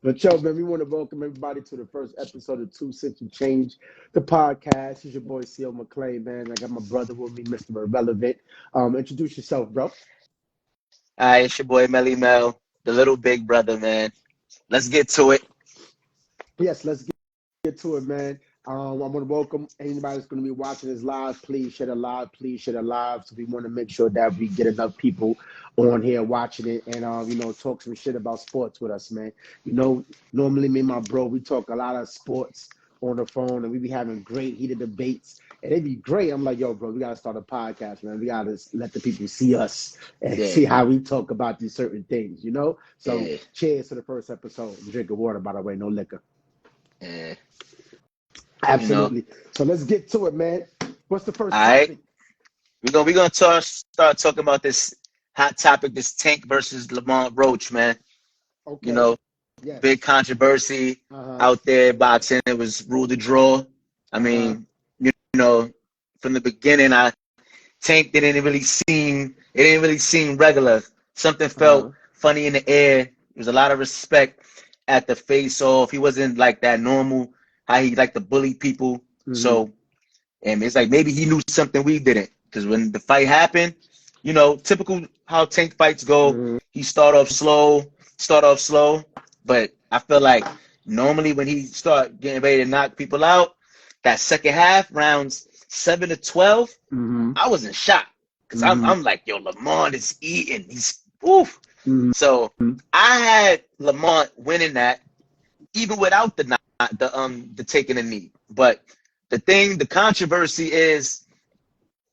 But yo, man, we want to welcome everybody to the first episode of Two Cents and Change, the podcast. It's your boy C.O. McClay, man. I got my brother with me, Mr. Irrelevant. Introduce yourself, bro. Hi, it's your boy Melly Mel, the little big brother, man. Let's get to it. Yes, let's get to it, man. I want to welcome anybody that's going to be watching this live. Please share the live. Please share the live. So we want to make sure that we get enough people on here watching it and talk some shit about sports with us, man. Normally me and my bro, we talk a lot of sports on the phone, and we be having great heated debates, and it'd be great. I'm like, yo, bro, we gotta start a podcast, man. We gotta let the people see us and Yeah, see how we talk about these certain things. So yeah, cheers to the first episode. I'm drinking water, by the way, no liquor. yeah. You know. Absolutely. So let's get to it, man. What's the first All right, topic? we're gonna start talking about this hot topic, this Tank versus Lamont Roach, man. You Okay. know, big Yes. controversy Uh-huh. out there. Boxing, it was ruled a draw. I Uh-huh. mean, you know, from the beginning, I Tank didn't really seem regular. Something Uh-huh. felt funny in the air. There was a lot of respect at the face off. He wasn't like that normal, how he liked to bully people. Mm-hmm. So, and it's like maybe he knew something we didn't. Because when the fight happened, typical how Tank fights go, Mm-hmm. he start off slow. But I feel like normally when he start getting ready to knock people out, that second half, rounds 7 to 12, Mm-hmm. I was in shock because Mm-hmm. I'm like, yo, Lamont is eating. He's oof. Mm-hmm. So I had Lamont winning that even without the taking a knee. But the controversy is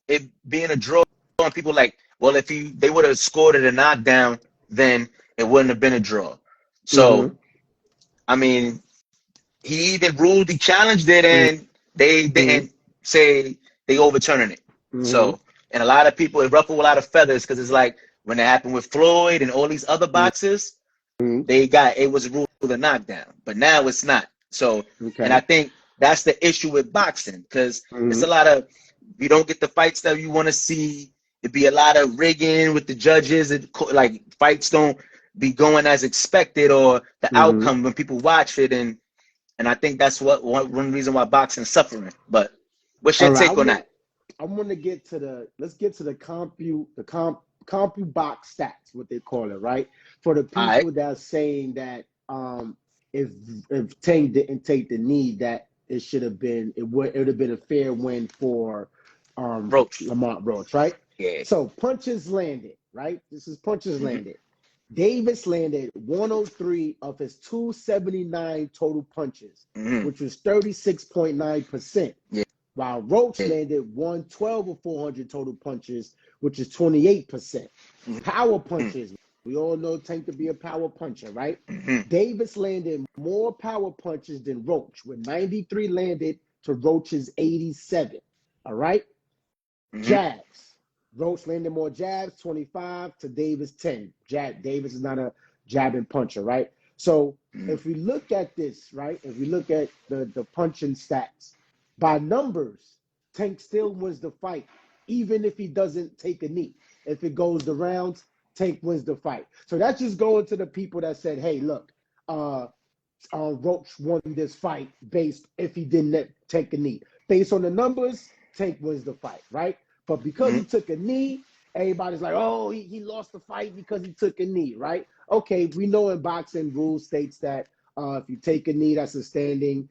it being a draw, and people like, well, if they would have scored it a knockdown, then it wouldn't have been a draw. Mm-hmm. So I mean, he challenged it, and they Mm-hmm. didn't say they overturning it. Mm-hmm. So, and a lot of people, it ruffled a lot of feathers because it's like when it happened with Floyd and all these other boxers, it was ruled a knockdown, but now it's not. So, and I Okay. think that's the issue with boxing because it's Mm-hmm. a lot of you don't get the fights that you want to see. It'd be a lot of rigging with the judges. Like fights don't be going as expected or the Mm-hmm. outcome when people watch it, and I think that's one reason why boxing is suffering. But what's All your right. take on that? I want to get to let's get to the compu box stats, what they call it, right? For the All right, people that are saying that if Tank didn't take the knee, that it would have been a fair win for Roach. Lamont Roach, right? Yeah. So punches landed, right? This is punches Hmm. landed. Davis landed 103 of his 279 total punches, Hmm. which was 36.9%, Yeah. while Roach Yeah. landed 112 of 400 total punches, which is 28%. Power Hmm. punches, we all know Tank to be a power puncher, right? Hmm. Davis landed more power punches than Roach, with 93 landed to Roach's 87. All right? Hmm. Jabs. Roach landed more jabs, 25 to Davis 10. Davis is not a jabbing puncher, right? So Hmm. if we look at this, right, if we look at the punching stats, by numbers, Tank still wins the fight, even if he doesn't take a knee. If it goes the rounds, Tank wins the fight. So that's just going to the people that said, hey, look, uh, Roach won this fight based if he didn't take a knee. Based on the numbers, Tank wins the fight, right? But because Hmm. he took a knee, everybody's like, oh, he lost the fight because he took a knee, right? Okay, we know in boxing rules states that if you take a knee, that's a standing,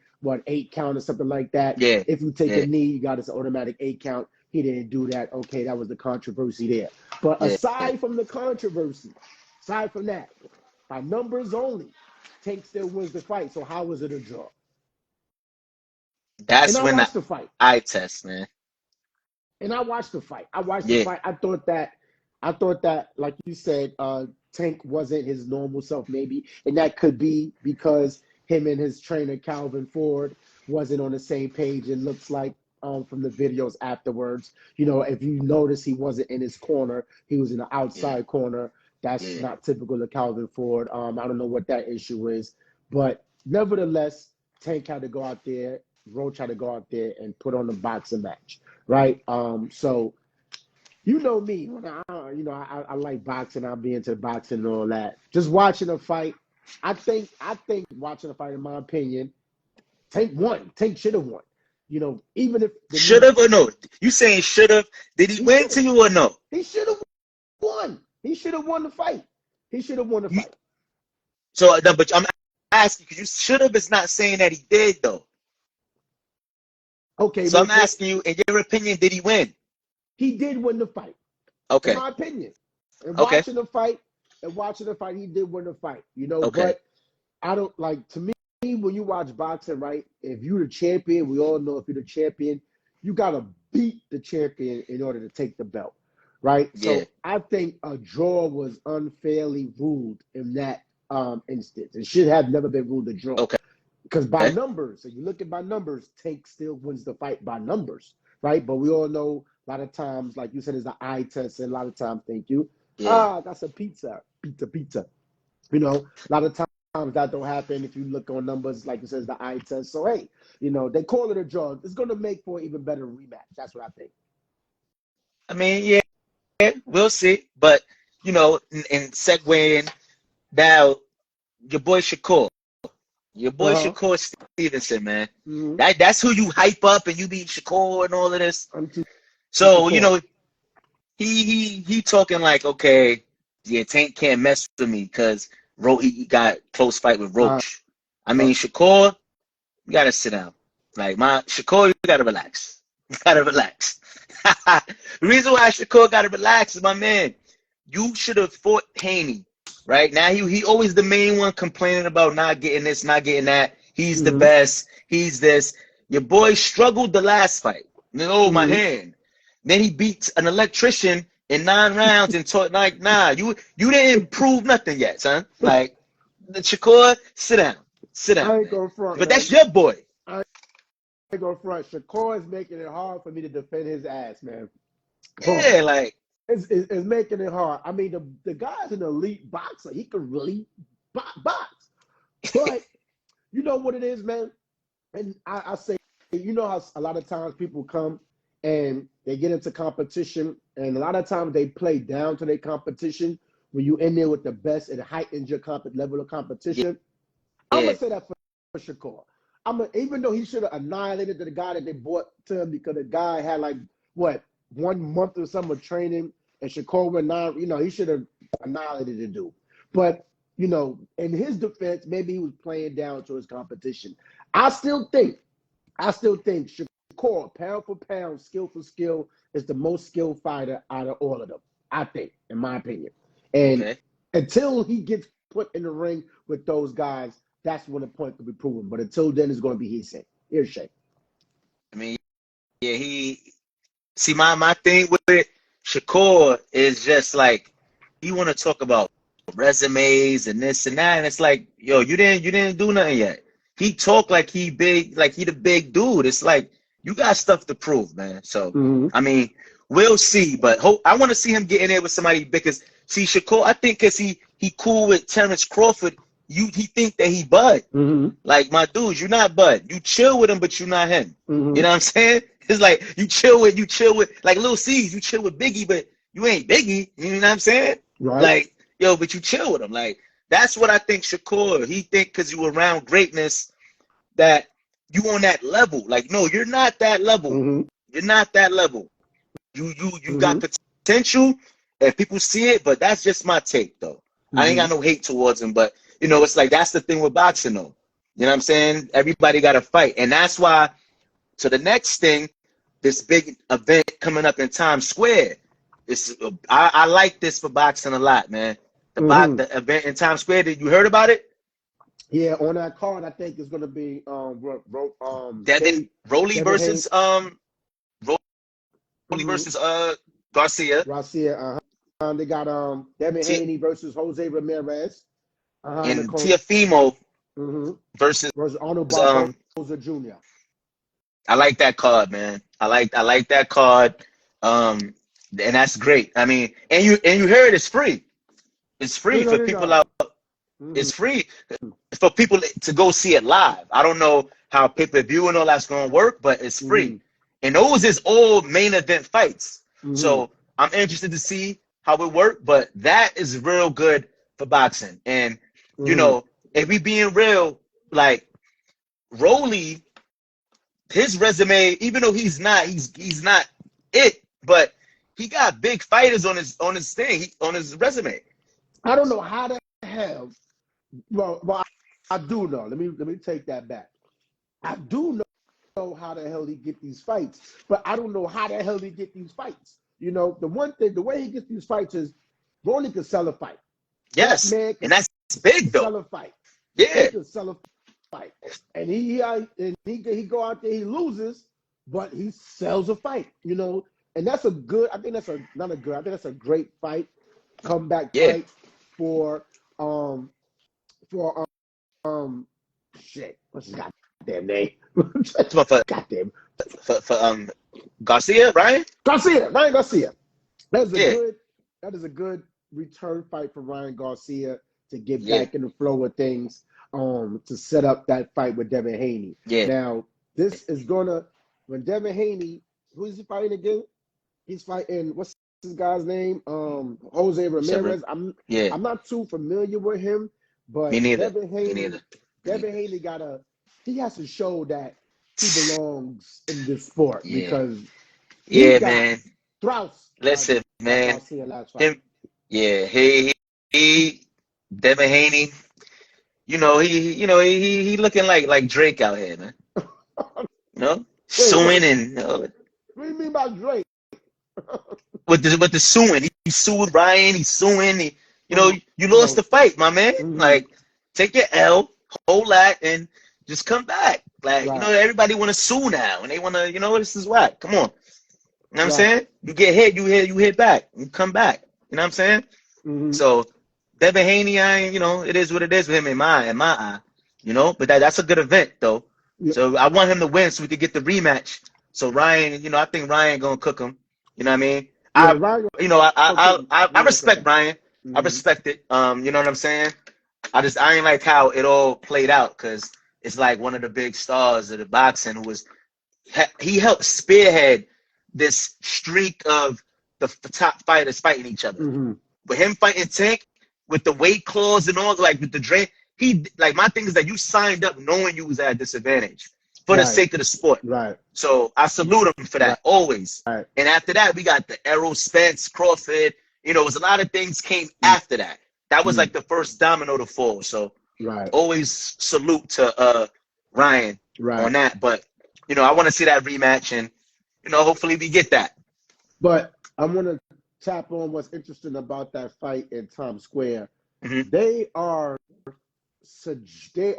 8 count or something like that. Yeah. If you take a Yeah. knee, you got this automatic 8 count. He didn't do that. Okay, that was the controversy there. But Yeah. aside from the controversy, aside from that, by numbers only, Tank still wins the fight. So how was it a draw? And That's I when the watched the fight. eye test, man. And I watched the fight. I watched the Yeah. fight. I thought that, like you said, Tank wasn't his normal self, maybe, and that could be because him and his trainer Calvin Ford wasn't on the same page. It looks like from the videos afterwards. If you notice, he wasn't in his corner; he was in the Yeah. outside corner. That's Yeah. not typical of Calvin Ford. I don't know what that issue is, but nevertheless, Tank had to go out there. Roach had to go out there and put on a boxing match, right? So you know me, when I like boxing, I'll be into boxing and all that. Just watching a fight, I think watching the fight, in my opinion, Tank won. Tank should have won. You know, even if the Should knee, have or no? You saying should have? Did he he win should to have. you or no? He should have won. He should have won the fight. He should have won the You, fight. so, no, but I'm asking because you should have is not saying that he did though. Okay, So I'm asking you, in your opinion, did he win? he did win the fight, in Okay, my opinion. And okay, watching the fight, he did win the fight. You know, okay. but I don't like to me when you watch boxing, right? If you're the champion, we all know if you're the champion, you gotta beat the champion in order to take the belt, right? Yeah, So I think a draw was unfairly ruled in that instance. It should have never been ruled a draw. okay. Because by numbers, if you look at by numbers, Tank still wins the fight by numbers, right? But we all know a lot of times, like you said, it's an eye test, and a lot of times, thank you. Yeah. That's a pizza. You know, a lot of times that don't happen if you look on numbers, like it says the eye test. So hey, you know, they call it a draw. It's gonna make for an even better rematch. That's what I think. I mean, yeah, we'll see. But you know, in segueing now, your boy Shakur. Your boy Uh-huh. Shakur Stevenson, man. Mm-hmm. That's who you hype up and you be Shakur and all of this. I'm too So, you Shakur. know, he talking like, okay, yeah, Tank can't mess with me because he got close fight with Uh, Roach. I mean, Shakur, you gotta sit down. Like my Shakur, you gotta relax. You gotta relax. The reason why Shakur gotta relax is my man. You should have fought Haney, right? Now he always the main one complaining about not getting this, not getting that. He's the mm-hmm. best. He's this. Your boy struggled the last fight. Oh, my Mm-hmm. hand. Then he beats an electrician in 9 rounds and taught like, nah, you didn't prove nothing yet, son. Like, the Shakur, sit down, I ain't man. gonna front, But man. that's your boy. I ain't gonna front. Shakur is making it hard for me to defend his ass, man. Pause. Yeah, like, It's making it hard. I mean, the guy's an elite boxer. He can really box. But you know what it is, man? And I say, you know how a lot of times people come and they get into competition, and a lot of times they play down to their competition. When you in there with the best, it heightens your level of yeah, competition. I'm yeah, gonna say that for Shakur. Even though he should have annihilated the guy that they brought to him because the guy had like what 1 month or something of training, and Shakur went 9. You know, he should have annihilated the dude. But you know, in his defense, maybe he was playing down to his competition. I still think, Shakur, pound for pound, skill for skill, is the most skilled fighter out of all of them. I think, in my opinion. And okay. until he gets put in the ring with those guys, that's when the point could be proven. But until then, it's going to be hearsay. I mean, yeah, see my thing with it, Shakur is just like he want to talk about resumes and this and that, and it's like, yo, you didn't do nothing yet. He talk like he big, like he the big dude. It's like you got stuff to prove, man. So Mm-hmm. I mean, we'll see, but I want to see him get in there with somebody because see Shakur, I think because he cool with Terrence Crawford, he think that he Bud. Mm-hmm. Like my dude, you're not Bud. You chill with him, but you're not him. You Mm-hmm. know what I'm saying? It's like you chill with like Lil C's, you chill with Biggie, but you ain't Biggie. You know what I'm saying? Right. Like, yo, but you chill with him. Like, that's what I think Shakur. He think because you around greatness that you on that level. Like, no, you're not that level. Mm-hmm. You're not that level. You Mm-hmm. got potential and people see it, but that's just my take though. I ain't Mm-hmm. got no hate towards him, but you know, it's like that's the thing with boxing though. You know what I'm saying? Everybody got to fight. And that's why, so the next thing, this big event coming up in Times Square, I like this for boxing a lot, man. Mm-hmm. The event in Times Square, did you heard about it? Yeah, on that card, I think it's going to be Devin Roley Devin Haney, versus Roley mm-hmm. versus Garcia Garcia. They got Devin T- Haney versus Jose Ramirez. In the and co Tiafimo mm-hmm. versus versus Arnold um Barboza Jr. I like that card, man. I like that card. Um, and that's great. I mean, and you heard it's free. It's free No, for no, people no. out. Mm-hmm. It's free for people to go see it live. I don't know how pay-per-view and all that's gonna work, but it's Mm-hmm. free. And those is all main event fights. Mm-hmm. So I'm interested to see how it work, but that is real good for boxing. And you Mm-hmm. know, if we being real, like Rolly, his resume, even though he's not it, but he got big fighters on his thing, on his resume. I don't know how the hell. Well, I do know. Let me take that back. I do know how the hell he get these fights, but I don't know how the hell he get these fights. You know, the one thing, the way he gets these fights is Rolly can sell a fight. That Yes, man can and that's big though. sell a fight. He Yeah, can sell a fight, and he go out there, he loses, but he sells a fight. You know, and that's a good. I think that's a not a good. I think that's a great fight, comeback yeah. fight for for shit. What's his goddamn name? For Goddamn for Garcia, Ryan. Ryan Garcia. That is a Yeah, good. That is a good return fight for Ryan Garcia to get yeah, back in the flow of things. To set up that fight with Devin Haney. yeah. Now, this is gonna when Devin Haney, who is he fighting again? He's fighting what's this guy's name? Jose Severin. Ramirez. Yeah, I'm not too familiar with him, me but neither. Devin Me Haney, neither. Devin Haney he has to show that he belongs in this sport Yeah, because he yeah, got man. thrust Listen, by man. Garcia last fight. Him, yeah. He Devin Haney. He looking like Drake out here, man. You know, Wait, suing and what do you mean by Drake? with the suing. He sued Ryan. He's suing. Come You lost on. the fight, my man. Mm-hmm. Like, take your L, hold that, and just come back. Like, Right, everybody want to sue now, and they want to, this is whack. Come on. You know what I'm right. saying? You get hit, you hit back. You come back. You know what I'm saying? Mm-hmm. So, Devin Haney, it is what it is with him in my eye. But that's a good event, though. Yeah, So, I want him to win so we could get the rematch. So, Ryan, I think Ryan going to cook him. You know what I mean? yeah. I Ryan I real respect cooking. Ryan. I Mm-hmm. respect it. You know what I'm saying? I ain't like how it all played out because it's like one of the big stars of the boxing he helped spearhead this streak of the top fighters fighting each other. Mm-hmm. With him fighting Tank with the weight clause and all, like with the drain, he like my thing is that you signed up knowing you was at a disadvantage for the Right, sake of the sport. right, So I salute him for right, that always. right. And after that, we got the Errol Spence, Crawford. It was a lot of things came after that. That was Mm-hmm. like the first domino to fall. So Right, always salute to Ryan on right. that. But I want to see that rematch, and hopefully we get that. But I want to tap on what's interesting about that fight in Times Square. Mm-hmm. They are suggesting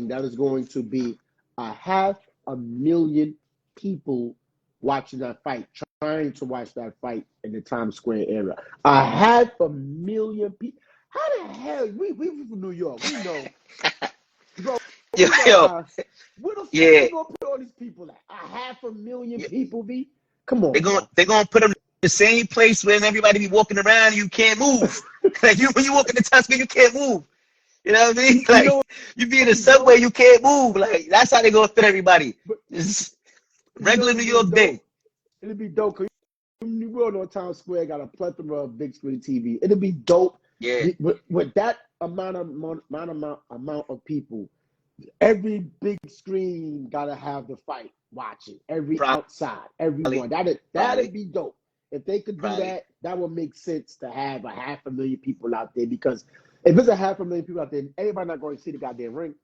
that is going to be 500,000 people watching that fight, trying to watch that fight in the Times Square area. 500,000 people. How the hell we from New York? We know, bro. Yo, We know yo, how. Where the fuck yeah, they gonna put all these people at? 500,000 people be? Come they're on, going bro. they're going to put them in the same place where everybody be walking around. You can't move. Like when you walk in the Tuscan, you can't move. You know what I mean? You know Like what you be in would the be subway, dope? you can't move. Like that's how they gonna fit everybody. But It's you know regular what New would be York dope? day. It'd be dope because you will know Times Square got a plethora of big screen TV. It'd be dope Yeah, with that amount of people. Every big screen gotta have the fight watching. Every outside, everyone. probably, That'd probably, be dope. If they could do probably. that, that would make sense to have 500,000 people out there because if it's 500,000 people out there, everybody not going to see the goddamn ring.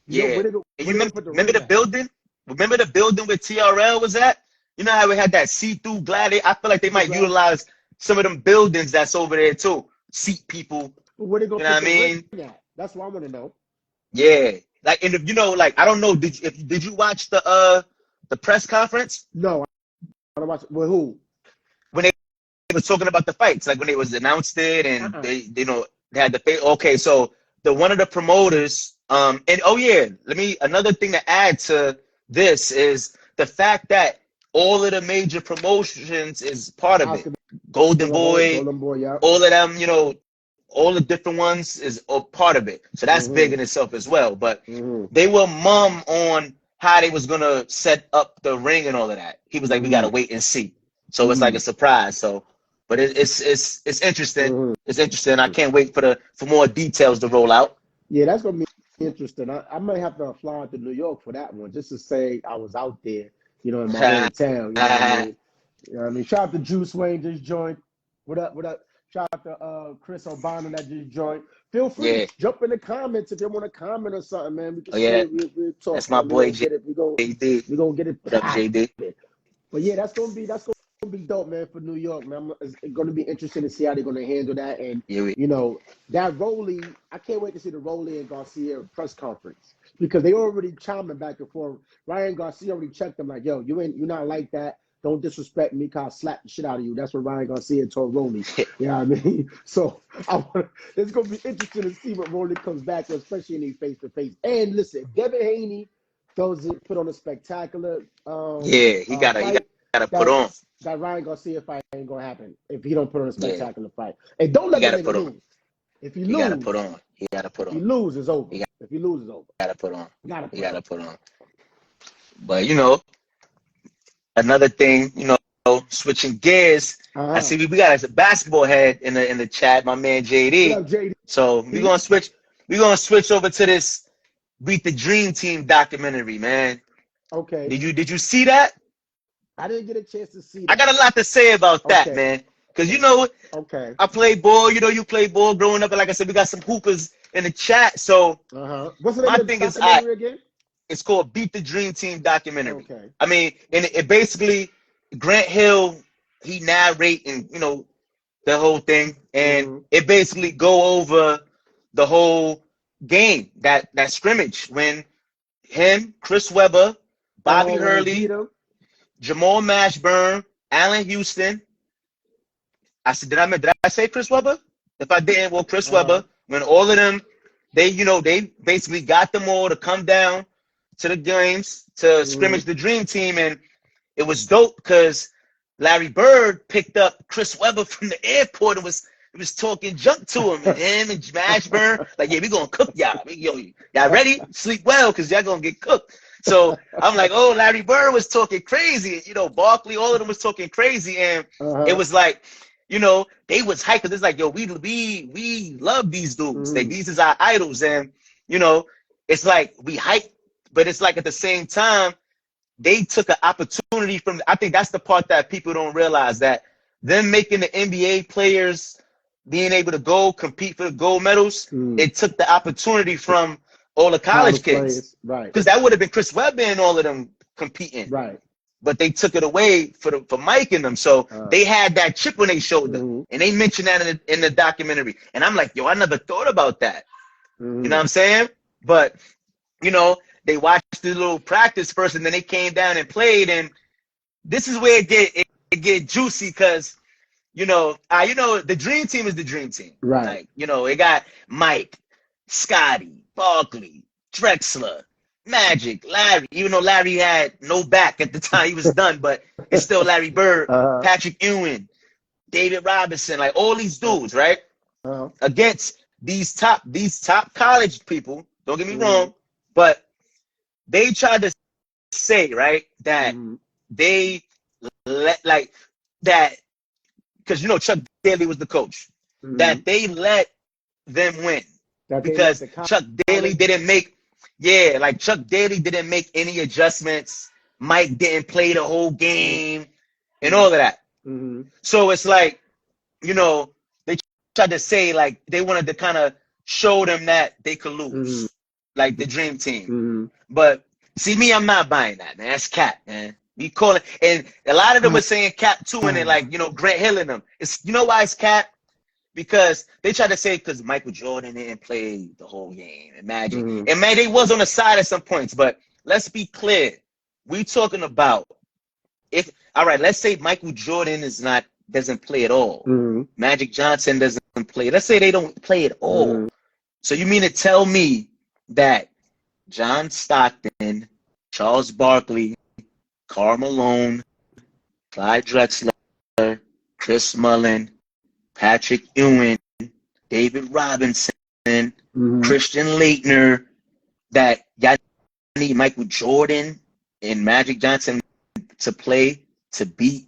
You know Yeah. where And they you gonna put the remember ring the at? building? Remember the building where TRL was at? You know how we had that see-through gladiator? I feel like they The might glass. utilize some of them buildings that's over there too. Seat people. Where they gonna You know put what I the ring mean? at? That's what I want to know. Yeah. Like and if like I don't know, did you watch the press conference No, I don't watch it. With who? when they was talking about the fights, like when they was announced it and Uh-uh. they had the okay, so the one of the promoters and oh yeah, another thing to add to this is the fact that all of the major promotions is part of it. Oscar Golden De La Hoya, Boy, Golden Boy, yeah. all of them, all the different ones is a part of it. So that's Mm-hmm. big in itself as well. But Mm-hmm. they were mum on how they was gonna set up the ring and all of that. He was like, we Mm-hmm. gotta wait and see. So it's like Mm-hmm. a surprise. So But it's interesting. Mhm. It's interesting. I can't wait for more details to roll out. Yeah, that's gonna be interesting. I might have to fly to New York for that one, just to say I was out there, in my hometown. You know what I Yeah, mean? You know what I mean? Shout out to Juice Wayne just joined. What up? What up? Shout out to Chris O'Bonnell that just joined. Feel free, jump in the comments if you want to comment or something, man. We can oh yeah, say we'll talk, that's my man. We boy gonna get it. JD. We gonna get it What up, popping. JD? But yeah, that's gonna be dope, man, for New York, man. It's gonna be interesting to see how they're gonna handle that, and Yeah, that Rolly. I can't wait to see the Rolly and Garcia press conference because they already chiming back and forth. Ryan Garcia already checked them like, "Yo, you're not like that. Don't disrespect me, cause I'll slap the shit out of you." That's what Ryan Garcia told Rolly. You know what I mean? So it's gonna be interesting to see what Rolly comes back with, especially in the face to face. And listen, Devin Haney put on a spectacular yeah. He fight. gotta put That on. that Ryan Garcia fight ain't gonna happen if he don't put on a Yeah, spectacular fight. And don't he let that gotta nigga put on. lose. If he He gotta put lose, on. He gotta put if he on. lose, it's over. He If he lose, it's over. gotta put on. Gotta He put on. gotta put on. But another thing, switching gears. I Uh-huh. see we got a basketball head in the chat, my man What JD. up, JD? So we're gonna switch over to this Beat the Dream Team documentary, man. Okay. Did you see that? I didn't get a chance to see I that. got a lot to say about that, Okay. man. Because Okay. I played ball, you played ball growing up, and like I said, we got some hoopers in the chat. So Uh-huh. What's the name my of the thing is documentary again? it's called Beat the Dream Team documentary. Okay. I mean, and it basically Grant Hill, he narrating, the whole thing, and Mm-hmm. it basically go over the whole game, that scrimmage when him, Chris Webber, Bobby Oh, when they beat Hurley, him? Jamal Mashburn, Allen Houston. Did I say Chris Webber? If I didn't, well, Chris Uh-huh. Webber, when all of them, they basically got them all to come down to the games to Mm-hmm. scrimmage the dream team. And it was dope because Larry Bird picked up Chris Webber from the airport and was talking junk to him, and him and Mashburn, like, yeah, we gonna cook y'all. Y'all ready? Sleep well, because y'all gonna get cooked. So I'm like, oh, Larry Bird was talking crazy. Barkley, all of them was talking crazy. And it Uh-huh. was like, they was hyped. It's like, yo, we love these dudes. Like, Mm-hmm. these is our idols. And, it's like we hype, but it's like at the same time, they took an opportunity from. I think that's the part that people don't realize, that them making the NBA players being able to go compete for the gold medals, Mm. it took the opportunity from all the college College kids, players. Right. because that would have been Chris Webber and all of them competing, Right. but they took it away for Mike and them. So Uh, they had that chip on their shoulder, mm-hmm. and they mentioned that in the documentary. And I'm like, yo, I never thought about that. You know Mm-hmm. what I'm saying? But you know, they watched the little practice first, and then they came down and played. And this is where it get juicy, because the dream team is the dream team. Right. Like, it got Mike, Scotty, Barkley, Drexler, Magic, Larry. Even though Larry had no back at the time, he was done, but it's still Larry Bird, Uh-huh. Patrick Ewing, David Robinson, like all these dudes, right? Uh-huh. Against these top college people. Don't get me Mm-hmm. wrong, but they tried to say, right, that Mm-hmm. they let, like, that, because Chuck Daly was the coach, Mm-hmm. that they let them win That they let because the Chuck Daly college. didn't make, yeah, like Chuck Daly didn't make any adjustments. Mike didn't play the whole game and all of that. Mm-hmm. So it's like, they tried to say, like, they wanted to kind of show them that they could Mm-hmm. lose, like the dream team. Mm-hmm. But see, me, I'm not buying that, man. That's cap, man. We call it, and a lot of them were saying cap too, and it, like, Grant Hill and them. It's, why it's cap? Because they tried to say, because Michael Jordan didn't play the whole game, and Magic, Mm-hmm. and man, they was on the side at some points. But let's be clear, we talking about, if, all right, let's say Michael Jordan doesn't play at all. Mm-hmm. Magic Johnson doesn't play. Let's say they don't play at all. Mm-hmm. So you mean to tell me that John Stockton, Charles Barkley, Karl Malone, Clyde Drexler, Chris Mullin, Patrick Ewing, David Robinson, Mm-hmm. Christian Leitner, that y'all need Michael Jordan and Magic Johnson to play, to beat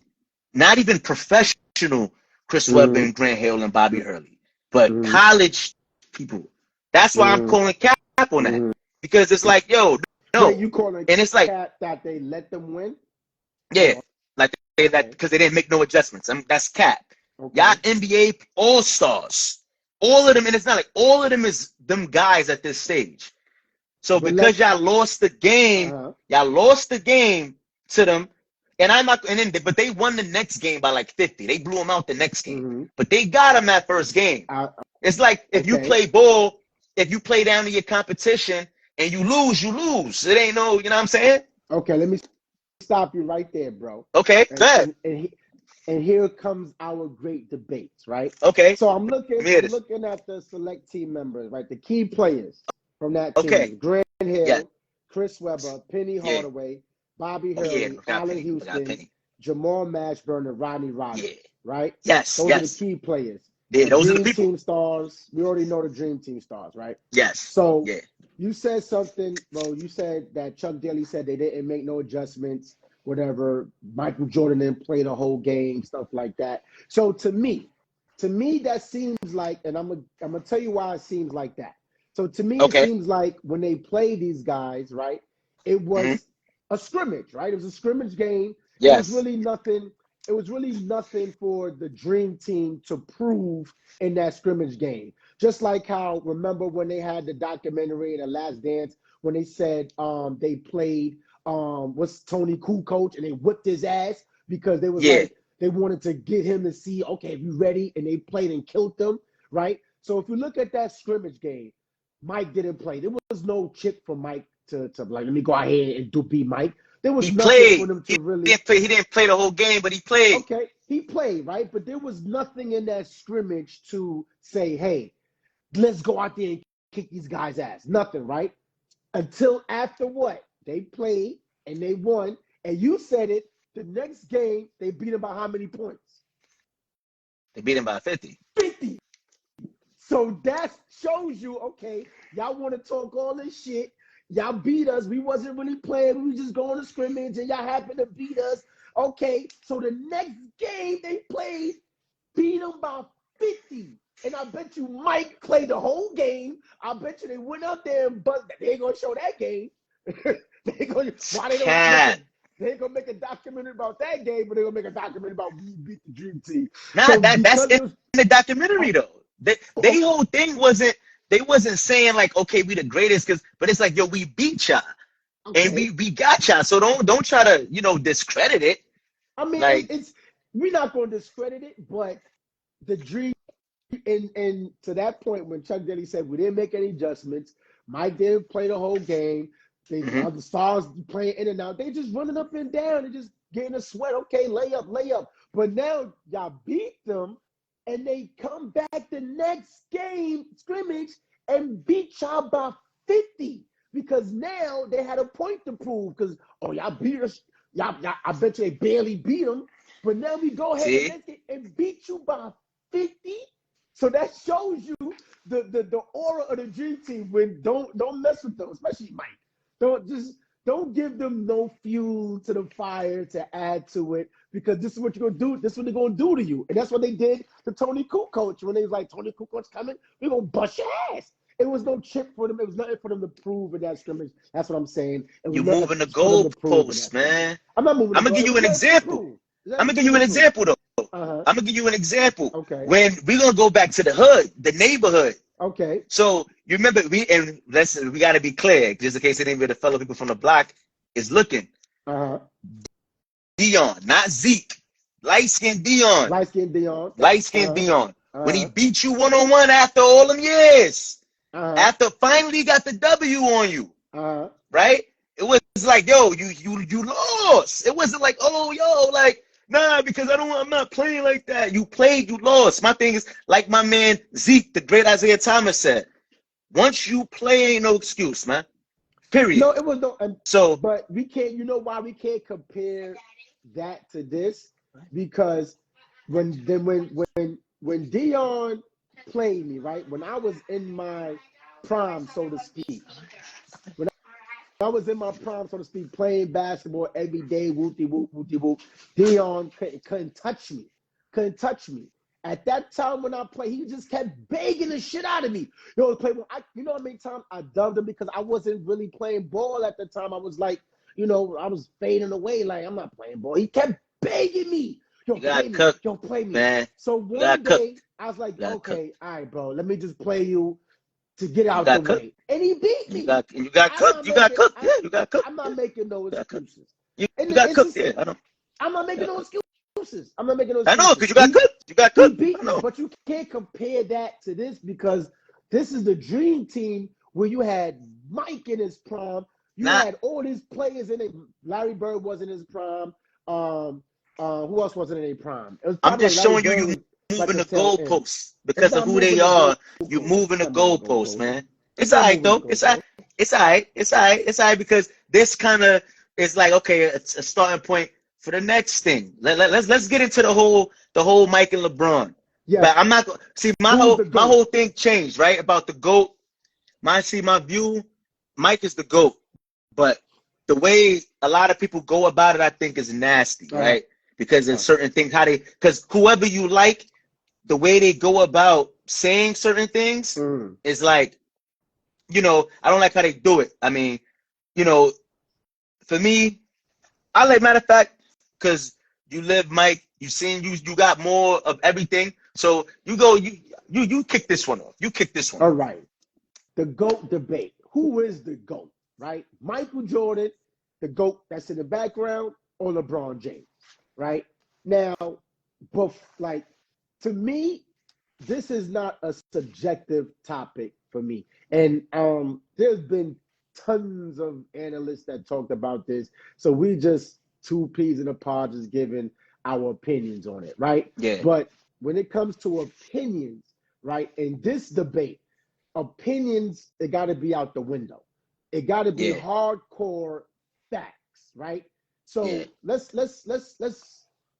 not even professional Chris Webber Mm-hmm. and Grant Hill and Bobby Hurley. But Mm-hmm. college people, that's why I'm Mm-hmm. calling cap on that. Mm-hmm. Because it's like, yo, Wait, no. you calling And it's like, cat that they let them win? yeah, Oh, like that okay. because they didn't make no adjustments. I mean, that's cap. Y'all Okay. NBA all stars, all of them, and it's not like all of them is them guys at this stage. So But let's because uh-huh. y'all lost the game to them, and I'm not, and then but they won the next game by like 50. They blew them out the next game, Mm-hmm. but they got them that first game. I, It's like if you okay. play ball, if you play down to your competition and you lose, you lose. It ain't no, you know what I'm saying? Okay, let me stop you right there, bro. Okay, And good. and and, he, and here comes our great debates, right? Okay, So I'm looking, here it I'm is. looking at the select team members, right? The key players from that team Okay, is Grant yeah, Hill, Chris Webber, Penny yeah. Hardaway, Bobby Oh yeah, Hurley, forgot Allen Penny, forgot Houston, Penny. Jamal Mashburn, and Rodney Yeah, Rodman, right? yes, Those are the yes. key players. Yeah, The those are the Dream people. Team stars. We already know the Dream Team stars, right? Yes, So yeah. you said something, bro. You said that Chuck Daly said they didn't make no adjustments, whatever. Michael Jordan didn't play the whole game, stuff like that. So to me, that seems like, and I'm gonna tell you why it seems like that. So to me, it Okay. seems like when they play these guys, right? It Hmm. was a scrimmage, right? It was a scrimmage game. It was Yes. really nothing. It was really nothing for the dream team to prove in that scrimmage game. Just like how, remember when they had the documentary, The Last Dance, when they said they played what's Tony Kukoc and they whipped his ass because they was Yeah. like they wanted to get him to see, okay, if you ready, and they played and killed them, right? So if you look at that scrimmage game, Mike didn't play. There was no chip for Mike to like, let me go ahead and do beat Mike. There was He nothing for played. them to He really. didn't play. He didn't play the whole game, but he played. Okay, he played, right? But there was nothing in that scrimmage to say, hey, let's go out there and kick these guys' ass. Nothing, right? Until after what? They played and they won. And you said it, the next game, they beat them by how many points? They beat him by 50. 50. So that shows you, okay, y'all want to talk all this shit. Y'all beat us. We wasn't really playing. We was just going to scrimmage and y'all happened to beat us. Okay, so the next game they played, beat them by 50. And I bet you Mike played the whole game. I bet you they went out there and buzzed. They ain't gonna show that game. they gonna why they don't make a Cat. they ain't gonna make a documentary about that game, but they're gonna make a documentary about we beat the Dream Team. Nah, So that's because in it was the documentary oh, though. They oh, whole thing wasn't. They wasn't saying like, okay, we the greatest, but it's like, yo, we beat y'all and okay. we got y'all. So don't try to discredit it. I mean, Like, it's we're not gonna discredit it, but the Dream and to that point when Chuck Daly said we didn't make any adjustments, Mike didn't play the whole game. They mhm. the stars playing in and out. They just running up and down and just getting a sweat. Okay, lay up, lay up. But now y'all beat them, and they come back the next game scrimmage and beat y'all by 50 because now they had a point to prove. Because oh, y'all beat us. Y'all, I bet you they barely beat them. But now we go ahead and See, next game and beat you by 50. So that shows you the aura of the Dream Team when don't mess with them, especially Mike. Don't give them no fuel to the fire to add to it because this is what you're gonna do. This is what they're gonna do to you, and that's what they did to Tony Kukoc when they was like, Tony Kukoc coming, we're gonna bust your ass. It was no chip for them. It was nothing for them to prove in that scrimmage. That's what I'm saying. It was you nothing moving the for them to prove in goalposts, that scrimmage. man. I'm not moving the I'm gonna goal. give It you was an nothing for them to example. prove. There's I'm nothing gonna for give them you to an prove. example though. Uh-huh. I'm gonna give you an example. Okay. When we're gonna go back to the hood, the neighborhood. Okay. So you remember we gotta be clear, just in case any of the fellow people from the block is looking. Uh-huh. Dion, not Zeke. Light skinned Dion. Light skinned Dion. Light skinned Uh-huh. Dion. When he Uh-huh. beat you 1-on-1 after all them years. Uh-huh. After finally got the W on you. Uh-huh. Right? It was like, yo, you lost. It wasn't like, oh, yo, like, nah, because I'm not playing like that. You played, you lost. My thing is, like my man Zeke, the great Isaiah Thomas said, once you play, ain't no excuse, man. No, Period. it was no, So, but we can't. You know why we can't compare that to this? Because when Dion played me, right? When I was in my prime, so to speak. When I was in my prime, so to speak, playing basketball every day, whoopty whoop, whoopty whoop. Dion couldn't touch me, couldn't touch me. At that time when I played, he just kept begging the shit out of me. Yo, you know how many times I dubbed him because I wasn't really playing ball at the time. I was like, I was fading away. Like, I'm not playing ball. He kept begging me. Yo, You got play me. cooked, Yo, play me. man. So You one got cooked. day, I was like, You got cooked. okay, all right, bro. Let me just play you to get You out the got cooked. way. And he beat You me. got cooked. You got cooked. Yeah, you got cooked. I'm not making no You got cooked. excuses. You And got it's cooked. just, Yeah, I know. I'm not You making got no cooked. excuses. I'm not making no I know, excuses. because you got cooked. You got He cooked. beat I me, know. but you can't compare that to this because this is the dream team where you had Mike in his prime. You Nah, had all these players in it. Larry Bird was in his prime. Who else wasn't in their prime? It was I'm probably like just Larry showing you Bird you was like moving the the tail end. goalposts It's because of not who moving they the are. You goalposts. moving It's the not moving the goalposts, goalposts. man. It's It's all not right moving the though. It's all goalposts. right. It's all right. It's all right. It's all right because this kind of is like okay, it's a starting point for the next thing. Let's get into the whole Mike and LeBron. But Yes. I'm not see my Who's the whole my GOAT? whole thing changed right about the goat. My view. Mike is the goat, but the way a lot of people go about it, I think, is nasty, Uh, right? Because there's certain things because whoever you like, the way they go about saying certain things mm. is like, I don't like how they do it. I mean, you know, for me, I like matter of fact, because you live, Mike, you got more of everything. So you kick this one off. You kick this one All off. right. The GOAT debate. Who is the GOAT, right? Michael Jordan, the GOAT that's in the background, or LeBron James, right? Now, but like to me, this is not a subjective topic for me. And there's been tons of analysts that talked about this. So we just two peas in a pod just giving our opinions on it, right? Yeah, But when it comes to opinions, right, in this debate, opinions, it got to be out the window. It got to be yeah, hardcore facts, right? yeah, So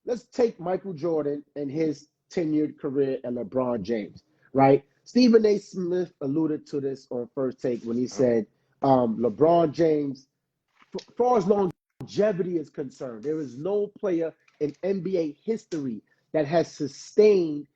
let's take Michael Jordan and his tenured career and LeBron James, right? Stephen A. Smith alluded to this on First Take when he said LeBron James, as far as longevity is concerned, there is no player in NBA history that has sustained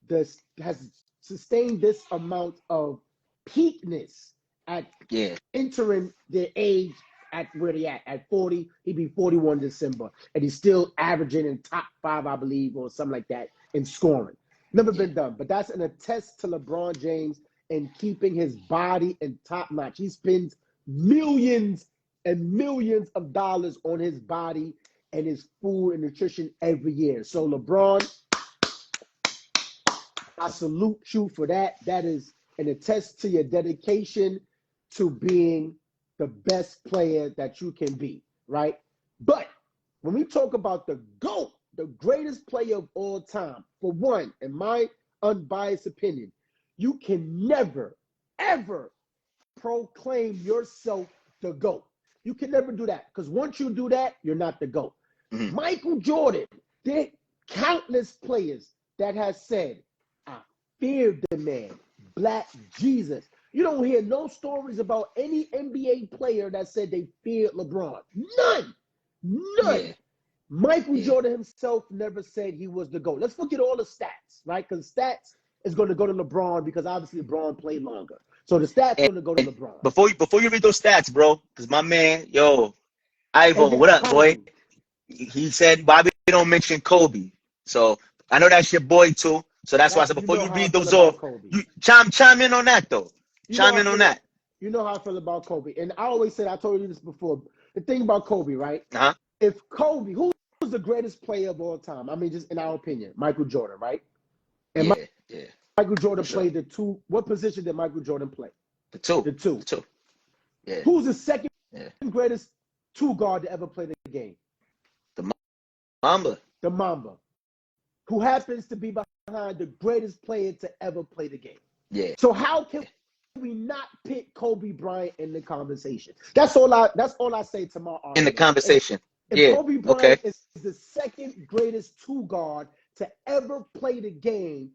this amount of peakness at yeah, entering their age at where they at 40. He'd be 41 December, and he's still averaging in top 5, I believe, or something like that in scoring. Never yeah, been done, but that's an attest to LeBron James in keeping his body in top notch. He spends millions and millions of dollars on his body and his food and nutrition every year. So LeBron, I salute you for that. That is an attest to your dedication to being the best player that you can be, right? But when we talk about the GOAT, the greatest player of all time, for one, in my unbiased opinion, you can never, ever proclaim yourself the GOAT. You can never do that because once you do that, you're not the GOAT. mhm, Michael Jordan, there are countless players that have said, I feared the man, Black Jesus. You don't hear no stories about any NBA player that said they feared LeBron. None. yeah, None. Michael yeah. Jordan himself never said he was the GOAT. Let's forget all the stats, right? Because stats is going to go to LeBron because obviously LeBron played longer. So the stats And, going to go to and LeBron. before you read those stats, bro, because my man, yo, And Ivo, then what up, boy? Kobe. He said why we don't mention Kobe. So I know that's your boy too. So that's why I said You before know you how I read feel those about off, Kobe. you chime in on that though. You know Chime how I in on feel. that. You know how I feel about Kobe. And I always said, I told you this before. The thing about Kobe, right? Uh-huh. If Kobe, who's the greatest player of all time? I mean, just in our opinion, Michael Jordan, right? And Yeah, yeah, Michael for Jordan sure. played the two. What position did Michael Jordan play? The two. The two. The two. Yeah, Who's the second yeah. greatest two guard to ever play the game? The Mamba. The Mamba, who happens to be behind the greatest player to ever play the game. Yeah. So how can we not pick Kobe Bryant in the conversation? That's all I say to my In the argument. conversation. If Yeah. Kobe Okay. Bryant is the second greatest two guard to ever play the game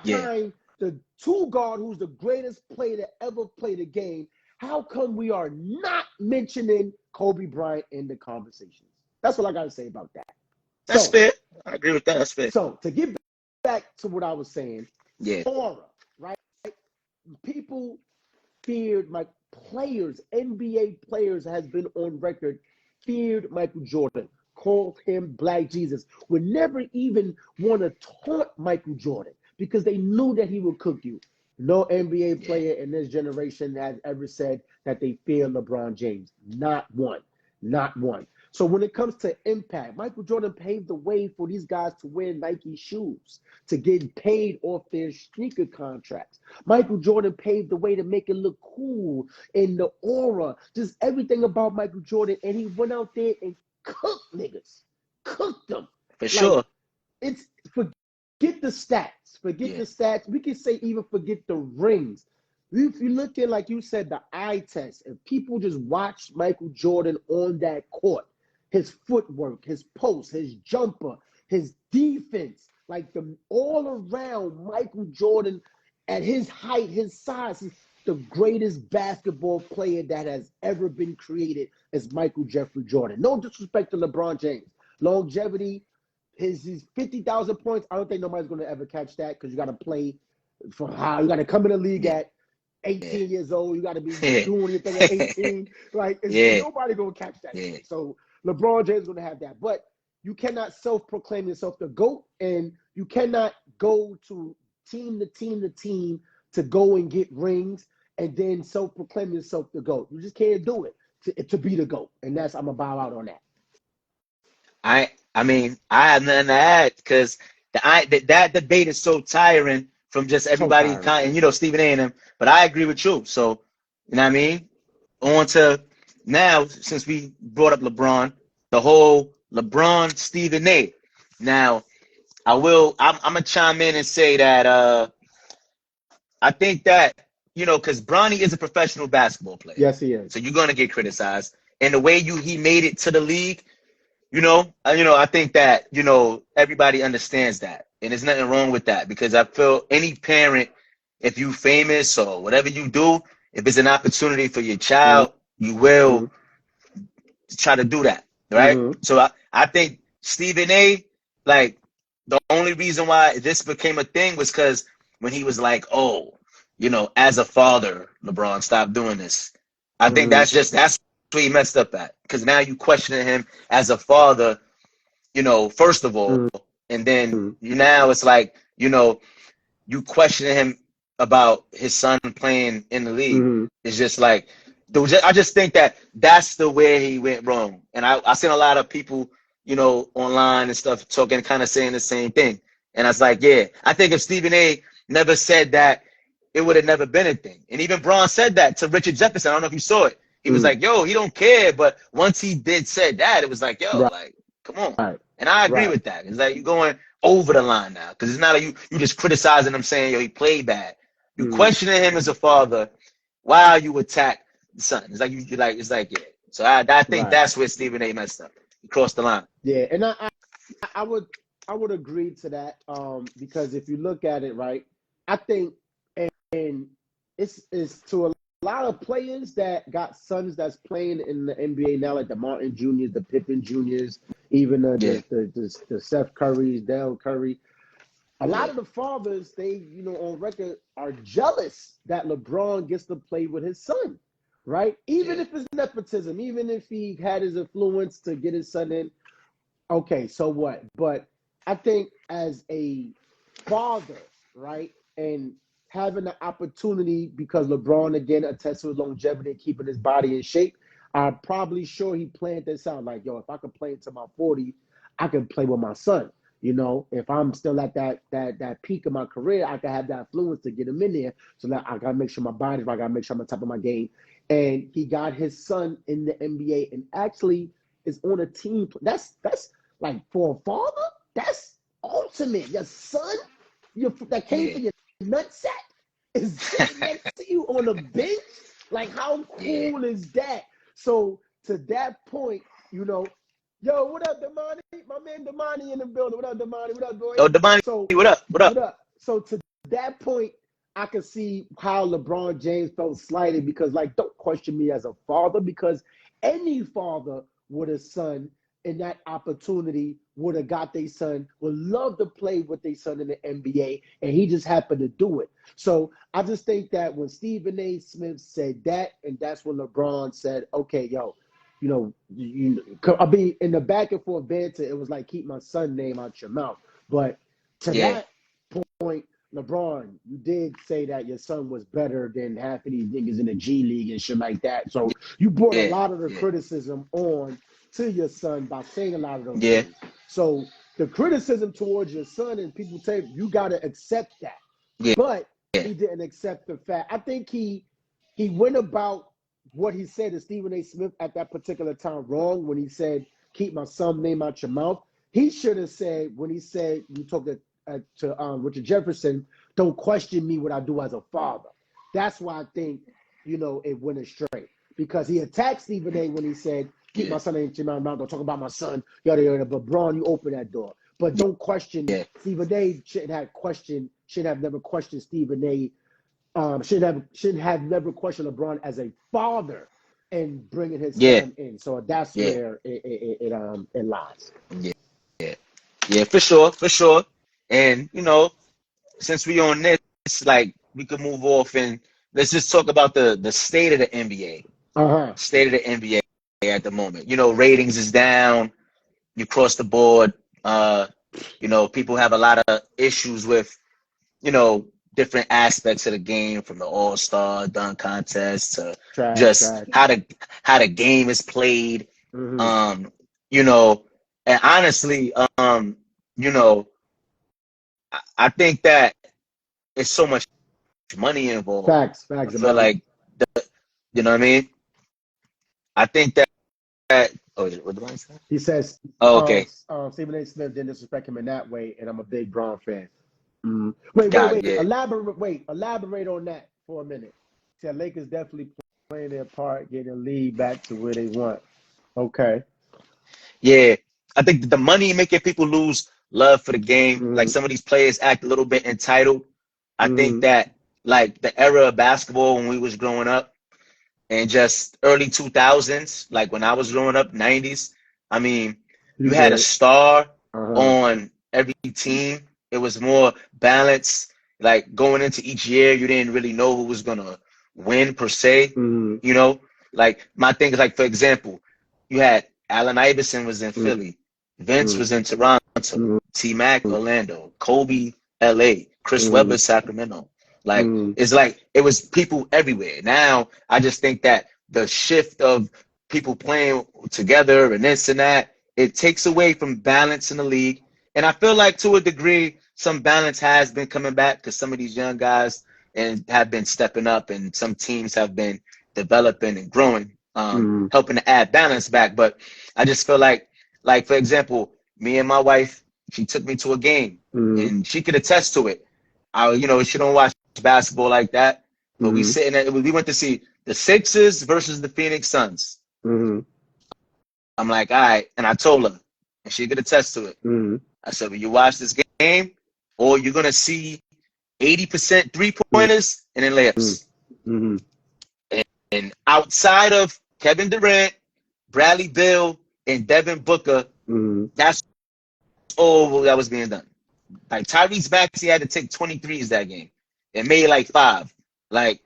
Yeah. behind the two guard who's the greatest player to ever play the game, how come we are not mentioning Kobe Bryant in the conversations? That's what I got to say about that. That's So, fair. I agree with that. That's fair. so to get back to what I was saying. Yeah. Aura, right? People feared my players, NBA players has been on record, feared Michael Jordan, called him Black Jesus, would never even want to taunt Michael Jordan because they knew that he would cook you. No NBA Yeah. player in this generation has ever said that they fear LeBron James. Not one. Not one. So when it comes to impact, Michael Jordan paved the way for these guys to wear Nike shoes, to get paid off their sneaker contracts. Michael Jordan paved the way to make it look cool in the aura, just everything about Michael Jordan. And he went out there and cooked niggas, cooked them. For Like, sure. it's forget the stats, forget Yeah. the stats. We can say even forget the rings. If you look at, like you said, the eye test, if people just watch Michael Jordan on that court, his footwork, his post, his jumper, his defense, like the all around Michael Jordan at his height, his size, is the greatest basketball player that has ever been created is Michael Jeffrey Jordan. No disrespect to LeBron James. Longevity, his 50,000 points, I don't think nobody's going to ever catch that because you got to play for how you got to come in the league Yeah. at 18 years old. You got to be Yeah. doing your thing at 18. Like, Yeah. nobody going to catch that Yeah. shit. So LeBron James is going to have that. But you cannot self-proclaim yourself the GOAT, and you cannot go to team to team to team to go and get rings and then self-proclaim yourself the GOAT. You just can't do it to be the GOAT. And that's, I'm going to bow out on that. I mean, I have nothing to add because that debate is so tiring from just So everybody tiring. kind and Stephen A and them. But I agree with you. So, you know what I mean? On to now, since we brought up LeBron, the whole LeBron Stephen A. Now, I'm gonna chime in and say that I think that, because Bronny is a professional basketball player. Yes, he is. So you're gonna get criticized. And the way he made it to the league, I think that, everybody understands that. And there's nothing wrong with that because I feel any parent, if you famous or whatever you do, if it's an opportunity for your child, you will try to do that. Right. Mm-hmm. So I think Stephen A, like, the only reason why this became a thing was because when he was like, oh, as a father, LeBron, stop doing this. I think Mm-hmm. that's where he messed up at. Because now you questioning him as a father, first of all, and then Mm-hmm. now it's like, you questioning him about his son playing in the league. Mm-hmm. It's just like, I just think that that's the way he went wrong. And I seen a lot of people, online and stuff talking, kind of saying the same thing. And I was like, yeah, I think if Stephen A never said that, it would have never been a thing. And even Braun said that to Richard Jefferson. I don't know if you saw it. He was like, yo, he don't care. But once he said that, it was like, yo, Right. like, come on. Right. And I agree Right. with that. It's like you're going over the line now. Because it's not like you just criticizing him saying, yo, he played bad. You Mm-hmm. questioning him as a father while you attack the son. It's like it's like, yeah. So I think Right. that's where Stephen A messed up. He crossed the line. Yeah, and I would agree to that because if you look at it right, I think and it's to a lot of players that got sons that's playing in the NBA now, like the Martin Juniors, the Pippen Juniors, even Yeah, the Seth Currys, Dale Curry. A lot yeah, of the fathers, they, on record, are jealous that LeBron gets to play with his son, right? Even yeah, if it's nepotism, even if he had his influence to get his son in, okay, so what? But I think as a father, right, and having the opportunity because LeBron again attests to his longevity and keeping his body in shape, I'm probably sure he planned this out. Like, yo, if I could play into my 40, I could play with my son. If I'm still at that peak of my career, I can have that influence to get him in there. So that I gotta make sure my body's right, I gotta make sure I'm on top of my game. And he got his son in the NBA and actually is on a team. That's like for a father, that's ultimate. Your son, that came yeah, for your nutsack, is sitting next to you on a bench. Like, how yeah, cool is that? So to that point, yo, what up, Damani? My man Damani in the building. What up, Damani? What up, boy? Oh, Damani, So what up? What what up? up? So to that point, I can see how LeBron James felt slighted because, like, don't question me as a father because any father with a son in that opportunity would have got their son, would love to play with their son in the NBA, and he just happened to do it. So I just think that when Stephen A. Smith said that, and that's when LeBron said, okay, yo, I mean, in the back and forth banter, it was like, keep my son name out your mouth. But to Yeah. that point, LeBron, you did say that your son was better than half of these niggas in the G League and shit like that. So you brought a Yeah. lot of the Yeah. criticism on to your son by saying a lot of those Yeah. things. So the criticism towards your son and people say you got to accept that. Yeah. But Yeah. he didn't accept the fact. I think he went about what he said to Stephen A. Smith at that particular time wrong when he said, keep my son name out your mouth. He should have said, when he said, you talked to Richard Jefferson, don't question me what I do as a father. That's why I think, it went astray. Because he attacked Stephen A. when he said, keep my son name out your mouth, don't talk about my son, yada, yada. But Braun, you open that door. But don't question Stephen A. Shouldn't have never questioned Stephen A. Shouldn't have never questioned LeBron as a father and bringing his Yeah. son in. So that's Yeah. where it lies. Yeah. Yeah. Yeah. For sure. For sure. And since we on this, like we could move off and let's just talk about the state of the NBA. Uh-huh. State of the NBA at the moment. Ratings is down. You cross the board. People have a lot of issues with, different aspects of the game, from the All-Star dunk contest to just Trash. how the game is played. Mm-hmm. You know, and honestly, I think that it's so much money involved. Facts I about feel it. like, you know what I mean? I think that oh, what did I say? He says Oh, okay. Stephen A. Smith didn't disrespect him in that way, and I'm a big Braun fan. Mm. Wait. Got it. Yeah. Elaborate on that for a minute. See, Lakers definitely playing their part, getting the lead back to where they want. Okay. Yeah. I think the money making people lose love for the game. Like Mm-hmm. some of these players act a little bit entitled. I think Mm-hmm. that like the era of basketball when we was growing up and just early 2000s, like when I was growing up, 90s, I mean, You you had get a it. star Uh-huh. on every team. It was more balanced. Like going into each year, you didn't really know who was gonna win per se. Mm-hmm. You know, like my thing is like, for example, you had Allen Iverson was in Mm-hmm. Philly, Vince was in Toronto, T Mac Orlando, Kobe LA, Chris Mm-hmm. Webber Sacramento. Like Mm-hmm. it's like it was people everywhere. Now I just think that the shift of people playing together and this and that, it takes away from balance in the league. And I feel like to a degree, some balance has been coming back because some of these young guys and have been stepping up, and some teams have been developing and growing, Mm-hmm. helping to add balance back. But I just feel like for example, me and my wife, she took me to a game, Mm-hmm. and she could attest to it. She don't watch basketball like that, but Mm-hmm. we went to see the Sixers versus the Phoenix Suns. Mm-hmm. I'm like, all right, and I told her, and she could attest to it. Mm-hmm. I said, when you watch this game, or you're gonna see 80% three-pointers and then layups. Mm-hmm. And outside of Kevin Durant, Bradley Beal, and Devin Booker, Mm-hmm. that's all that was being done. Like Tyrese Maxey had to take 23s that game and made like 5. Like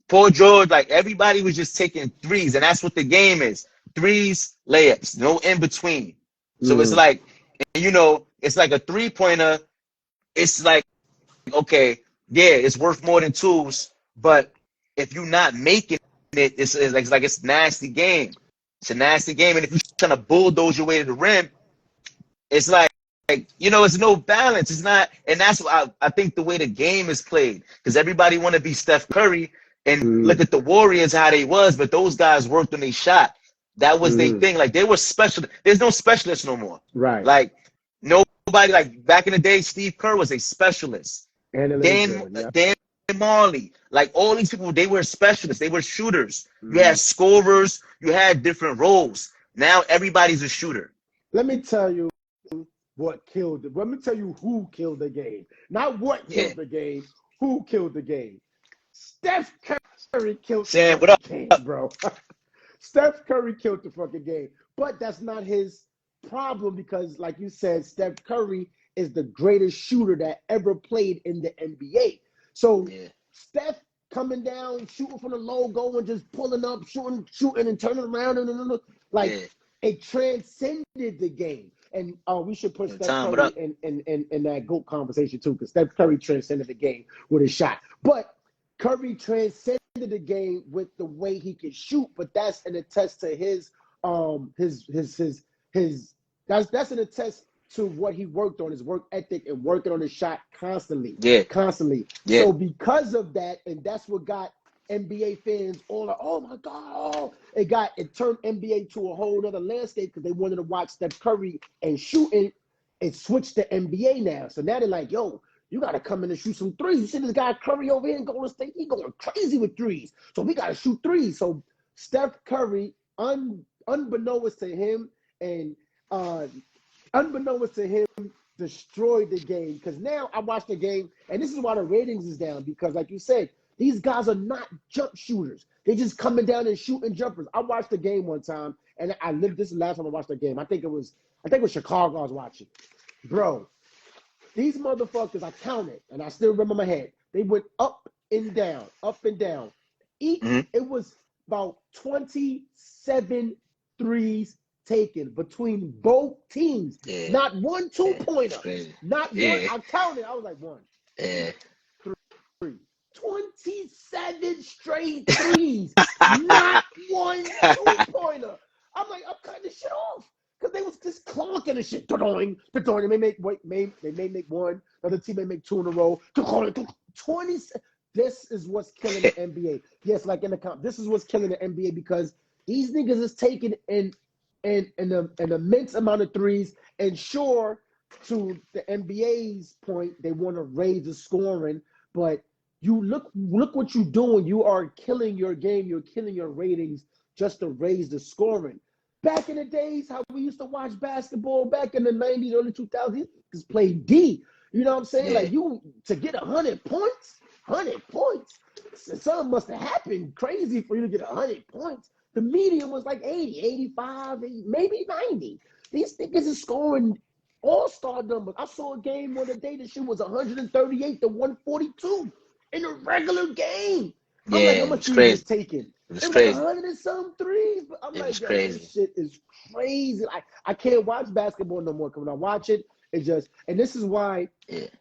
Paul George, like everybody was just taking threes, and that's what the game is. Threes, layups, no in between. So it's Mm-hmm. like, it's like a three-pointer. It's like, okay, yeah, it's worth more than twos, but if you're not making it, it's like it's a nasty game. It's a nasty game, and if you're trying to bulldoze your way to the rim, it's it's no balance. It's not, and that's what I think the way the game is played, because everybody want to be Steph Curry and look at the Warriors how they was, but those guys worked on their shot. That was their Mm-hmm. thing. Like they were special. There's no specialists no more. Right. Like nobody, like back in the day, Steve Kerr was a specialist. Dan Analytics. Yeah. Dan Marley, like all these people, they were specialists. They were shooters. You Mm-hmm. had scorers. You had different roles. Now everybody's a shooter. Let me tell you what killed it. Let me tell you who killed the game. Not what Yeah. killed the game, who killed the game. Steph Curry killed Sam, the what up? game, bro. Steph Curry killed the fucking game. But that's not his problem because, like you said, Steph Curry is the greatest shooter that ever played in the NBA. So Yeah. Steph coming down, shooting from the logo and just pulling up, shooting and turning around and like it transcended the game. And we should put Steph Curry in that GOAT conversation too, because Steph Curry transcended the game with his shot. But Curry transcended the game with the way he can shoot, but that's an attest to his that's an attest to what he worked on, his work ethic and working on his shot constantly. Yeah. So because of that, and that's what got NBA fans all like, oh my God, it turned NBA to a whole other landscape because they wanted to watch Steph Curry and shooting. It switched to NBA now. So now they're like, yo, you got to come in and shoot some threes. You see this guy Curry over here in Golden State, he going crazy with threes. So we got to shoot threes. So Steph Curry, unbeknownst to him and destroyed the game. Because now I watch the game, and this is why the ratings is down. Because like you said, these guys are not jump shooters. They just coming down and shooting jumpers. I watched the game one time, and this is the last time I watched the game. I think it was Chicago I was watching. Bro, these motherfuckers, I counted, and I still remember my head. They went up and down, up and down. It was about 27 threes taken between both teams. Yeah. Not one two-pointer. Not one. I counted. I was like, 1, 2, 3. 27 straight threes. Not one two-pointer. I'm like, I'm cutting this shit off. Because they was just clonking and shit. They may make one. The other team may make 2 in a row. 20. This is what's killing the NBA. Yes, like in the comp. This is what's killing the NBA because these niggas is taking an immense amount of threes. And sure, to the NBA's point, they want to raise the scoring, but you look what you're doing. You are killing your game. You're killing your ratings just to raise the scoring. Back in the days, how we used to watch basketball back in the 90s, early 2000s, just play D. You know what I'm saying? Yeah. Like to get 100 points, something must have happened crazy for you to get 100 points. The median was like 80, 85, maybe 90. These niggas is scoring all-star numbers. I saw a game on the day the shit was 138 to 142 in a regular game. I'm like, how much threes taken? It was like 100 and some threes. But I'm like, yo, this shit is crazy. Like, I can't watch basketball no more. Because when I watch it, it's just, and this is why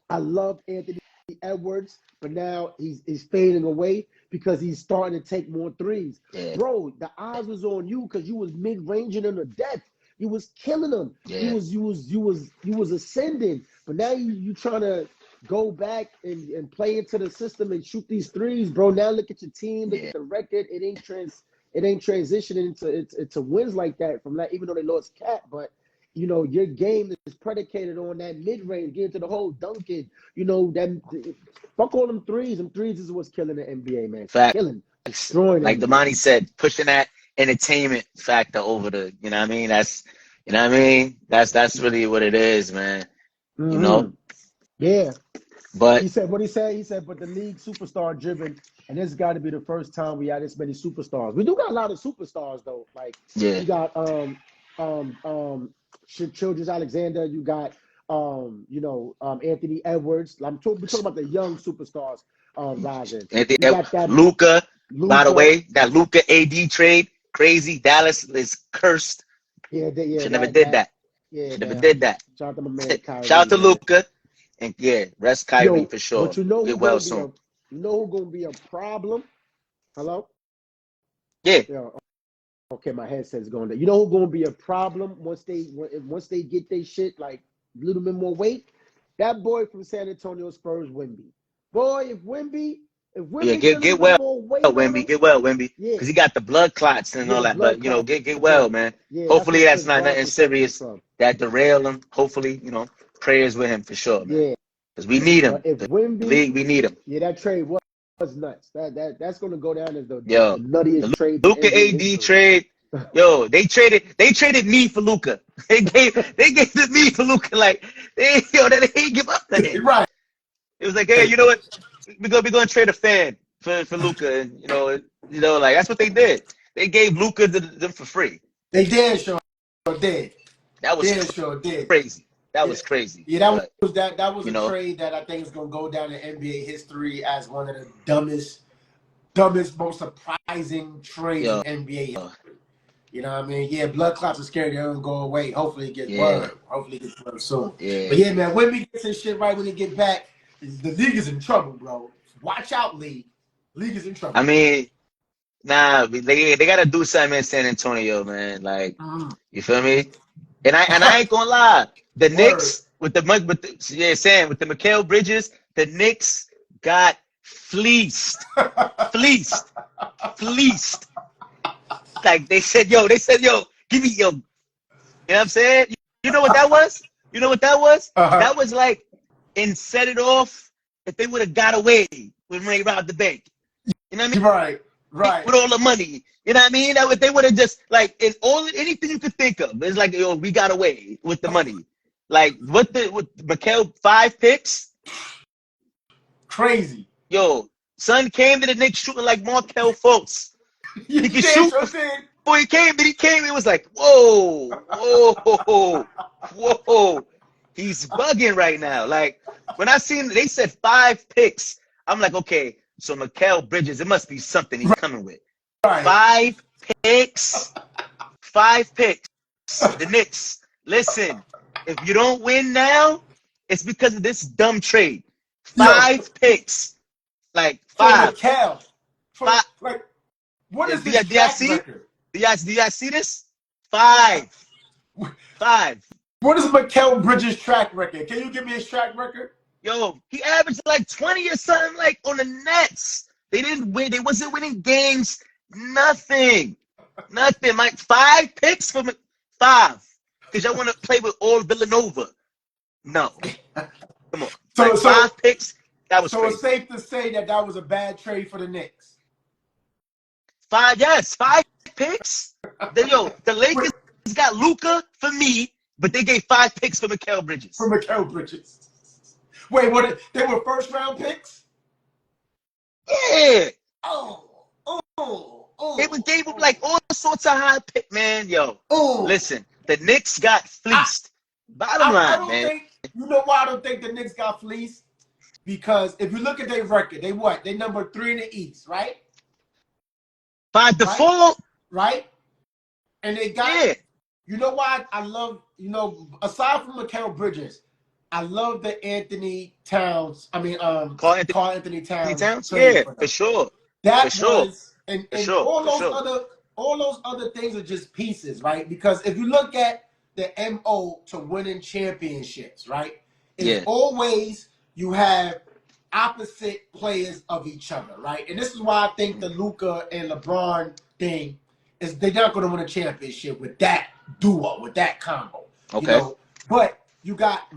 I love Anthony Edwards, but now he's fading away because he's starting to take more threes. Yeah. Bro, the eyes was on you because you was mid-ranging them to death. You was killing them. Yeah. You was ascending. But now you trying to go back and play into the system and shoot these threes, bro. Now look at your team, look at the record. It ain't transitioning into wins like that from that, even though they lost Cat. But you know, your game is predicated on that mid-range, getting to the hole, dunking. You know, fuck all them threes. Them threes is what's killing the NBA, man. Fact. Destroying like Damani said, pushing that entertainment factor over the, you know what I mean? That's really what it is, man. Mm-hmm. You know? Yeah. But he said, but the league superstar driven, and this got to be the first time we had this many superstars. We do got a lot of superstars though. Like you got Childress Alexander, you got Anthony Edwards. We're talking about the young superstars rising. Luka. By the way, that Luka AD trade, crazy. Dallas is cursed. Should never did that. Shout out to my man Kyrie. Shout out to Luka. And rest Kyrie for sure. But you know get well soon. You know who's gonna be a problem? Hello? Yeah. Okay, my headset's going there. You know who's gonna be a problem once they get their shit like a little bit more weight? That boy from San Antonio Spurs, Wemby. Boy, if Wemby get well, Wemby. Yeah. Because he got the blood clots and all that. But get well, man. Yeah, hopefully that's not nothing serious that derail him. Hopefully, prayers with him for sure, man. Yeah. Because we need him. If Wemby, we need him. Yeah, that trade was nuts. That's gonna go down as the nuttiest trade. Luka AD trade. Yo, they traded me for Luka. They gave the me for Luka. Like they ain't give up that. Right. It was like, hey, you know what? We're gonna trade a fan for Luka, and like that's what they did. They gave Luka them for free. They did, sure did. That was Sure did. crazy. That Yeah, was crazy. yeah, But that was you a know, trade that I think is gonna go down in NBA history as one of the dumbest, most surprising trades in yo, NBA history. You know what I mean? Yeah, blood clots are scary. They don't go away. Hopefully it gets yeah, word. Hopefully it gets word soon. But yeah. yeah, man, when we get this shit right, when they get back, the league is in trouble, bro. Watch out, league. League is in trouble. I mean, nah, they gotta do something in San Antonio, man. Like, you feel me? And I ain't gonna lie, the Word. Knicks with the Mikal Bridges, the Knicks got fleeced, fleeced, fleeced. Like they said, yo, give me yo. You know what I'm saying? You know what that was? You know what that was? Uh-huh. That was like and set it off if they would have got away when they robbed the bank. You know what I mean? Right. With all the money. You know what I mean? That they would have just like in all anything you could think of. It's like yo, we got away with the money. Like with Mikal 5 picks. Crazy. Yo, son came to the Knicks shooting like Markel Fultz. You He could did, shoot sure did. before he came, but he came. It was like whoa, whoa, whoa. He's bugging right now. Like when I seen they said 5 picks, I'm like okay, so Mikal Bridges, it must be something he's coming with. Right. 5 picks. 5 picks. The Knicks. Listen, if you don't win now, it's because of this dumb trade. Yo, 5 picks. Like for five. Mikal. Five. Like, what is Do his y'all track see? record? Do y'all see this? 5. 5. What is Mikal Bridges' track record? Can you give me his track record? Yo, he averaged like 20 or something like on the Nets. They didn't win. They wasn't winning games. Nothing. Nothing. Like 5 picks for 5. Because y'all want to play with all Villanova. No. Come on. So, Like so, 5 picks. That was so it's crazy. safe to say that was a bad trade for the Knicks. 5 picks. The Lakers Wait, got Luka for me, but they gave 5 picks for Mikal for Bridges. Mikal Bridges. Wait, they were first round picks? Yeah. They Oh. gave him like all sorts of high pick, man. Yo, Oh. listen, the Knicks got I, fleeced. Bottom I line, don't man. think, you know why I don't think the Knicks got fleeced? Because if you look at their record, they what? They number 3 in the East, right? By default, right? And they got, yeah. you know why I love, aside from Mikal Bridges, I love the Anthony Towns. I mean, Carl Carl Anthony Towns Towns, trade yeah, for for them. sure, for That sure, was, and for and sure, all for those sure. other things are just pieces, right? Because if you look at the MO to winning championships, right, is Yeah, always you have opposite players of each other, right? And this is why I think the Luka and LeBron thing is they're not going to win a championship with that duo, with that combo, okay. But you got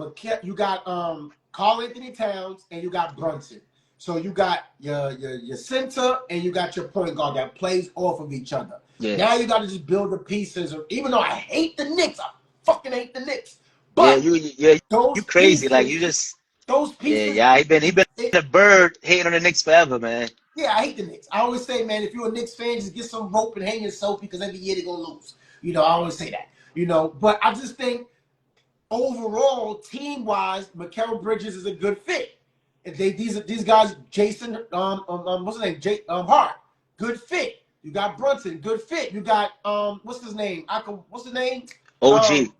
Karl Anthony Towns and you got Brunson. So you got your center and you got your point guard that plays off of each other. Yeah, Now you got to just build the pieces. Even though I hate the Knicks, I fucking hate the Knicks. yeah, But you those crazy. Like pieces, you just, those pieces. yeah. He been a bird hating on the Knicks forever, man. Yeah, I hate the Knicks. I always say, man, if you're a Knicks fan, just get some rope and hang yourself because every year they're gonna lose. I always say that. But I just think overall, team wise, Mikal Bridges is a good fit. If these guys, Jason, what's his name? Hart, good fit. You got Brunson, good fit. You got what's his name? What's the name? OG, Um,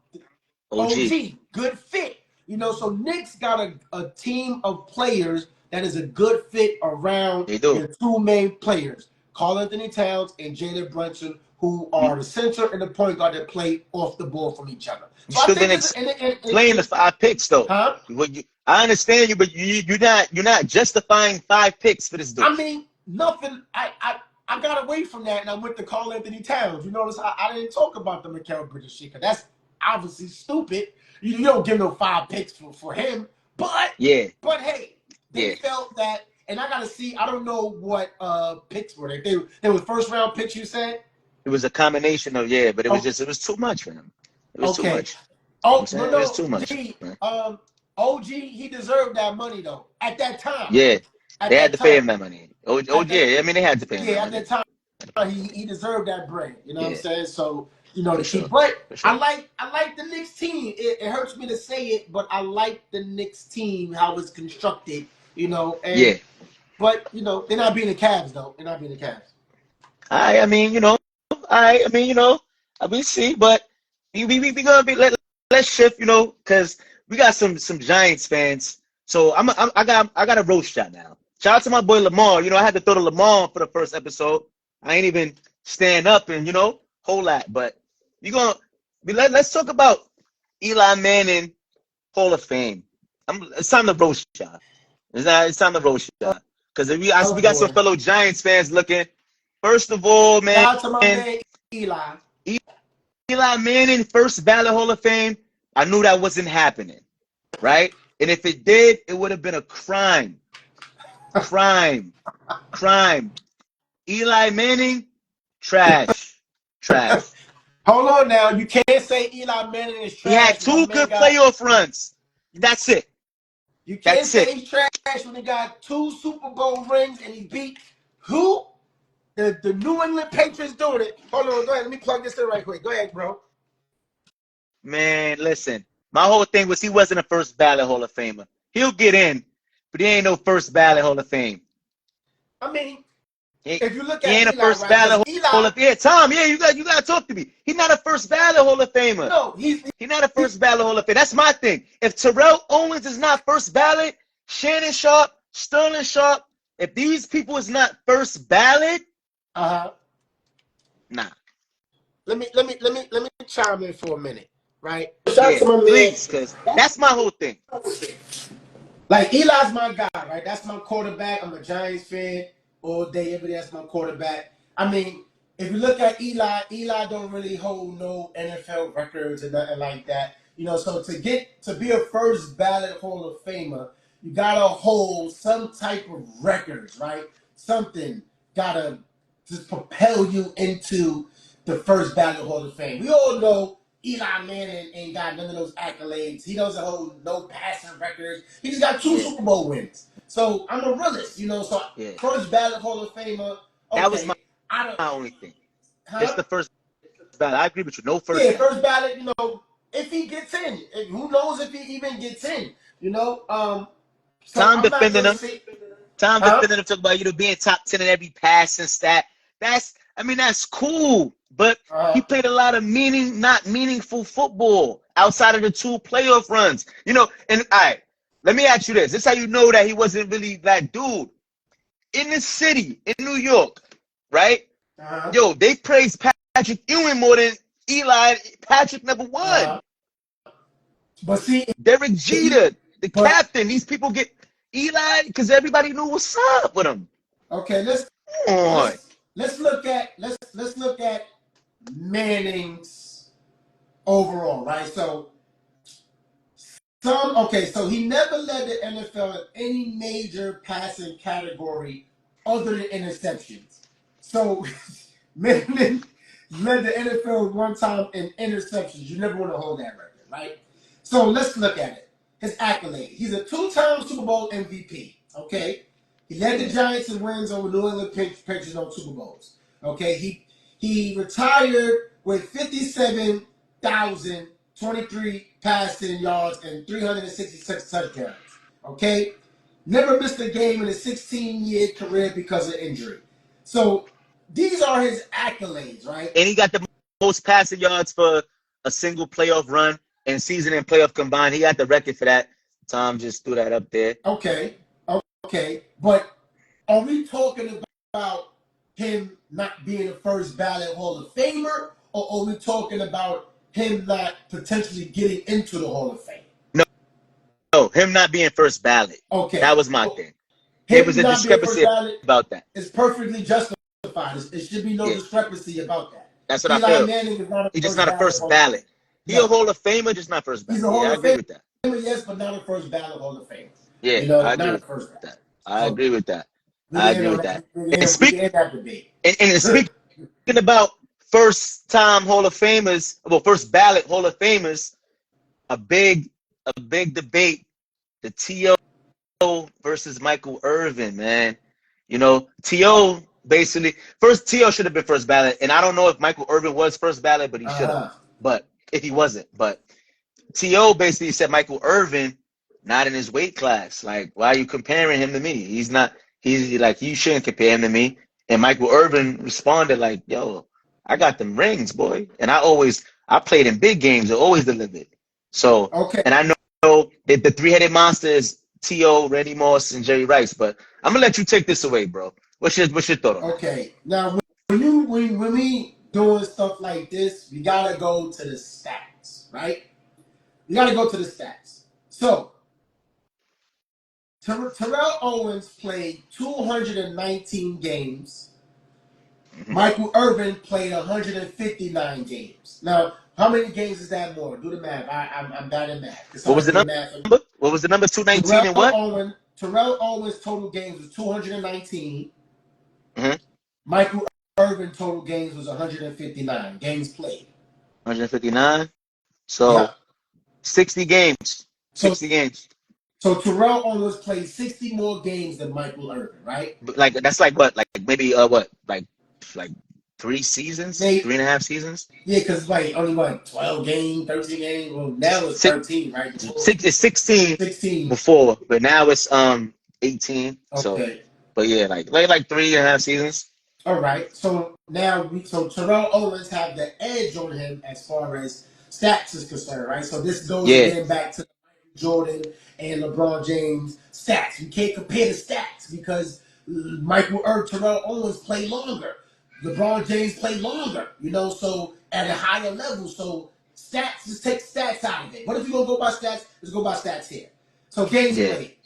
OG. OG, good fit. So Knicks got a team of players that is a good fit around They do. their two main players, Karl Anthony Towns and Jalen Brunson, who You, are the center and the point guard that play off the ball from each other. you So I still think didn't it's explain the 5 picks though. huh? I understand you, but you're not justifying 5 picks for this dude. I mean, nothing. I got away from that and I went to Karl Anthony Towns. You notice I didn't talk about the Mikal Bridges shit because that's obviously stupid. You don't give no 5 picks for him. But Yeah, hey, they yeah. felt that, and I gotta see. I don't know what picks were they were first round picks. You said It was a combination of but it was oh, just it was too much for him. It was too okay. much. You know what I'm Oh saying? It was too much. G Man. OG he deserved that money though at that time. Yeah, At they had that to pay time. him that money. Oh At that yeah. I mean, they had to pay him that yeah at money. that time. he deserved that bread. You know what I'm Yeah, saying? So for to keep. sure, But for I sure. like the Knicks team. It hurts me to say it, but I like the Knicks team how it's constructed. And Yeah. but they're not being the Cavs though. They're not being the Cavs. I mean, I mean, we see, but we gonna be let's shift, because we got some Giants fans. So I got a roast shot now. Shout out to my boy Lamar. I had to throw to Lamar for the first episode. I ain't even stand up and whole lot, but we gonna let's talk about Eli Manning Hall of Fame. It's time to roast shot. It's time to roast shot because we Oh got some boy! fellow Giants fans looking. First of all, man, Shout out to my man Eli. Eli Manning, first ballot Hall of Fame. I knew that wasn't happening, right? And if it did, it would have been a crime. Crime. Crime. Eli Manning, trash. Trash. Hold on now. You can't say Eli Manning is He had trash. My two man good got. playoff runs. That's it. You can't That's say it. he's trash when he got 2 Super Bowl rings and he beat who? The New England Patriots doing it. Hold on, go ahead. Let me plug this in right quick. Go ahead, bro. Man, listen. My whole thing was he wasn't a first ballot Hall of Famer. He'll get in, but he ain't no first ballot Hall of Fame. I mean, He, if you look he at ain't a Eli, first right? Because ballot Hall Eli, of Fame. Tom, yeah, you gotta talk to me. He's not a first ballot Hall of Famer. no, He's not a he, first ballot Hall of Fame. That's my thing. If Terrell Owens is not first ballot, Shannon Sharp, Sterling Sharp, if these people is not first ballot, uh-huh. nah. Let me chime in for a minute, right? Shout out Yeah, to my please, man. because that's my whole thing. Like Eli's my guy, right? That's my quarterback. I'm a Giants fan all day, every day. That's my quarterback. I mean, if you look at Eli don't really hold no NFL records or nothing like that. So to be a first ballot Hall of Famer, you gotta hold some type of records, right? Something gotta just propel you into the first ballot Hall of Fame. We all know Eli Manning ain't got none of those accolades. He doesn't hold no passing records. He just got two Yeah, Super Bowl wins. So I'm a realist. So yeah. first ballot Hall of Famer. That was my, Okay, I don't. my only thing. Just Huh? the first ballot. I agree with you. No first Yeah, ballot. first ballot. If he gets in, and who knows if he even gets in? So Tom I'm not defending gonna him. say, Tom huh? defending him, talking about being top 10 in every passing stat. That's cool. But he Uh, played a lot of not meaningful football outside of the two playoff runs. And all right, let me ask you this. This is how you know that he wasn't really that dude. In the city, in New York, right? uh, Yo, they praised Patrick Ewing more than Eli. Patrick never uh. won. But see, Derek Jeter, the but captain. These people get Eli because everybody knew what's up with him. okay, Come on. let's look at Manning's overall, right? So he never led the NFL in any major passing category other than interceptions. So Manning led the NFL one time in interceptions. You never want to hold that record, right? So let's look at it. His accolade. He's a two-time Super Bowl MVP. Okay, he led the Yeah. Giants in wins over New England Patriots on Super Bowls. Okay, he retired with 57,023 passing yards and 366 touchdowns. Okay, never missed a game in his 16-year career because of injury. So these are his accolades, right? And he got the most passing yards for a single playoff run and season and playoff combined. He got the record for that. Tom just threw that up there. Okay, okay, but are we talking about him not being a first ballot Hall of Famer, or are we talking about him not potentially getting into the Hall of Fame? No, no, him not being first ballot. That Okay, was my thing. There was him a not being first discrepancy ballot about that. is perfectly justified. It should be no Yeah, discrepancy about that. that's what I Eli feel. Manning is not a He's just first not a ballot first Hall of Fame. ballot. He a No, Hall of Famer, just not first he's ballot. a Yeah, Hall I of agree Famer, with that. yes, but not a first ballot Hall of Famer. Yeah, I agree Not a with first ballot. that. I So agree with that. we I can end agree on with that. that. And We can end that debate. and speaking about first time Hall of Famers, well, first ballot Hall of Famers, a big debate, the T.O. versus Michael Irvin, man. T.O. basically first T.O. should have been first ballot, and I don't know if Michael Irvin was first ballot, but he should have. But if he wasn't, but T.O. basically said Michael Irvin not in his weight class. Like, why are you comparing him to me? He's not. He's like, you shouldn't compare him to me. And Michael Irvin responded like, yo, I got them rings, boy, and I played in big games. I always delivered. So, Okay. and I know that the three-headed monster is T.O., Randy Moss, and Jerry Rice. But I'm gonna let you take this away, bro. What's your thought on that? Okay. Now, when we doing stuff like this, we gotta go to the stats, right? We gotta go to the stats. So, Terrell Owens played 219 games. Mm-hmm. Michael Irvin played 159 games. Now, how many games is that more? Do the math. I'm bad at math. It's What hard was to the do number? math. What was the number? 219 and what? Terrell Owens total games was 219. Mm-hmm. Michael Irvin total games was 159 games played. 159. Yeah. So 60 games. So 60 games. so Terrell Owens played 60 more games than Michael Irvin, right? Like that's like what? Like maybe what? Like 3 seasons? They 3.5 seasons? Yeah, because like only 12 games, 13 games. Well, now it's Six, 13, right? Before it's 16 16. before, but now it's 18. So, Okay. but yeah, like 3.5 seasons. All right. So now so Terrell Owens have the edge on him as far as stats is concerned, right? So this goes Yeah, again back to Jordan and LeBron James stats. You can't compare the stats because Terrell Owens played longer. LeBron James played longer, so at a higher level. So stats, just take stats out of it. What if you gonna go by stats? Let's go by stats here. So games yeah. played.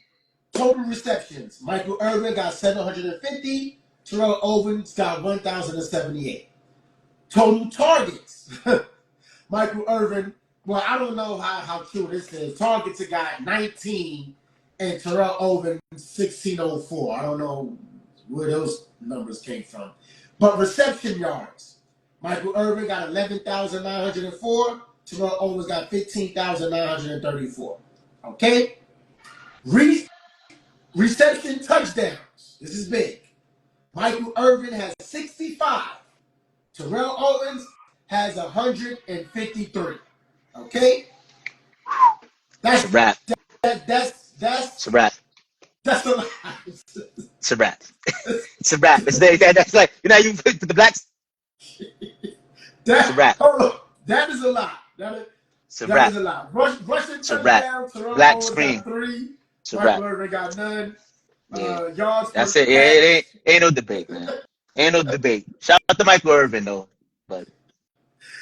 Total receptions. Michael Irvin got 750. Terrell Owens got 1,078. Total targets. Michael Irvin, well, I don't know how true this is. Targets it got 19 and Terrell Owens 1604. I don't know where those numbers came from. But reception yards. Michael Irvin got 11,904. Terrell Owens got 15,934. Okay? Reception touchdowns. This is big. Michael Irvin has 65. Terrell Owens has 153. Okay? It's a wrap. That's It's a wrap. that's a lot. It's a wrap. It's a wrap. That's like you put the blacks. It's a wrap. Hold on. That is a lot. It's a That wrap. is a lot. Rushing It's a wrap. touchdown. Terrell Black Owens screen. got 3. It's a Michael wrap. Irvin got none. Yeah. Yards per That's it. Yeah, catch. ain't no debate, man. Ain't no debate. Shout out to Michael Irvin though, but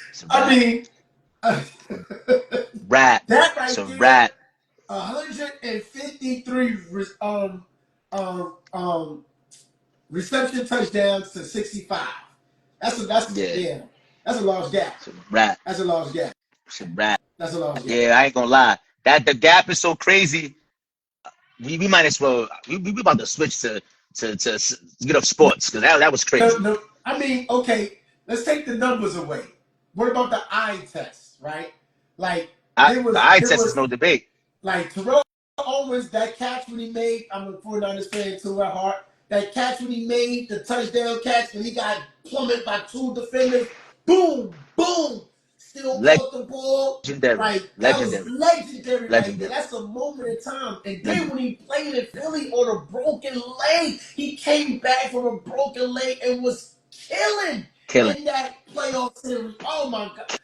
it's a I wrap. mean, Wrap. that right It's a there, wrap. 153 reception touchdowns to 65. That's a large gap. It's a wrap. That's a large gap. It's a wrap. That's a large gap. Yeah, I ain't gonna lie. That the gap is so crazy. We might as well. We about to switch to get off sports because that was crazy. No, I mean, okay, let's take the numbers away. What about the eye test, right? Like The eye test is no debate. Like Terrell Owens, that catch when he made, I'm a 49ers fan too at heart. That catch when he made the touchdown catch when he got plummeted by 2 defenders. Boom, boom. Still caught the ball. Legendary. Like, that was Legendary. right there. That's a moment in time. And then when he played in Philly on a broken leg, he came back from a broken leg and was killing in that playoff series. Oh, my God.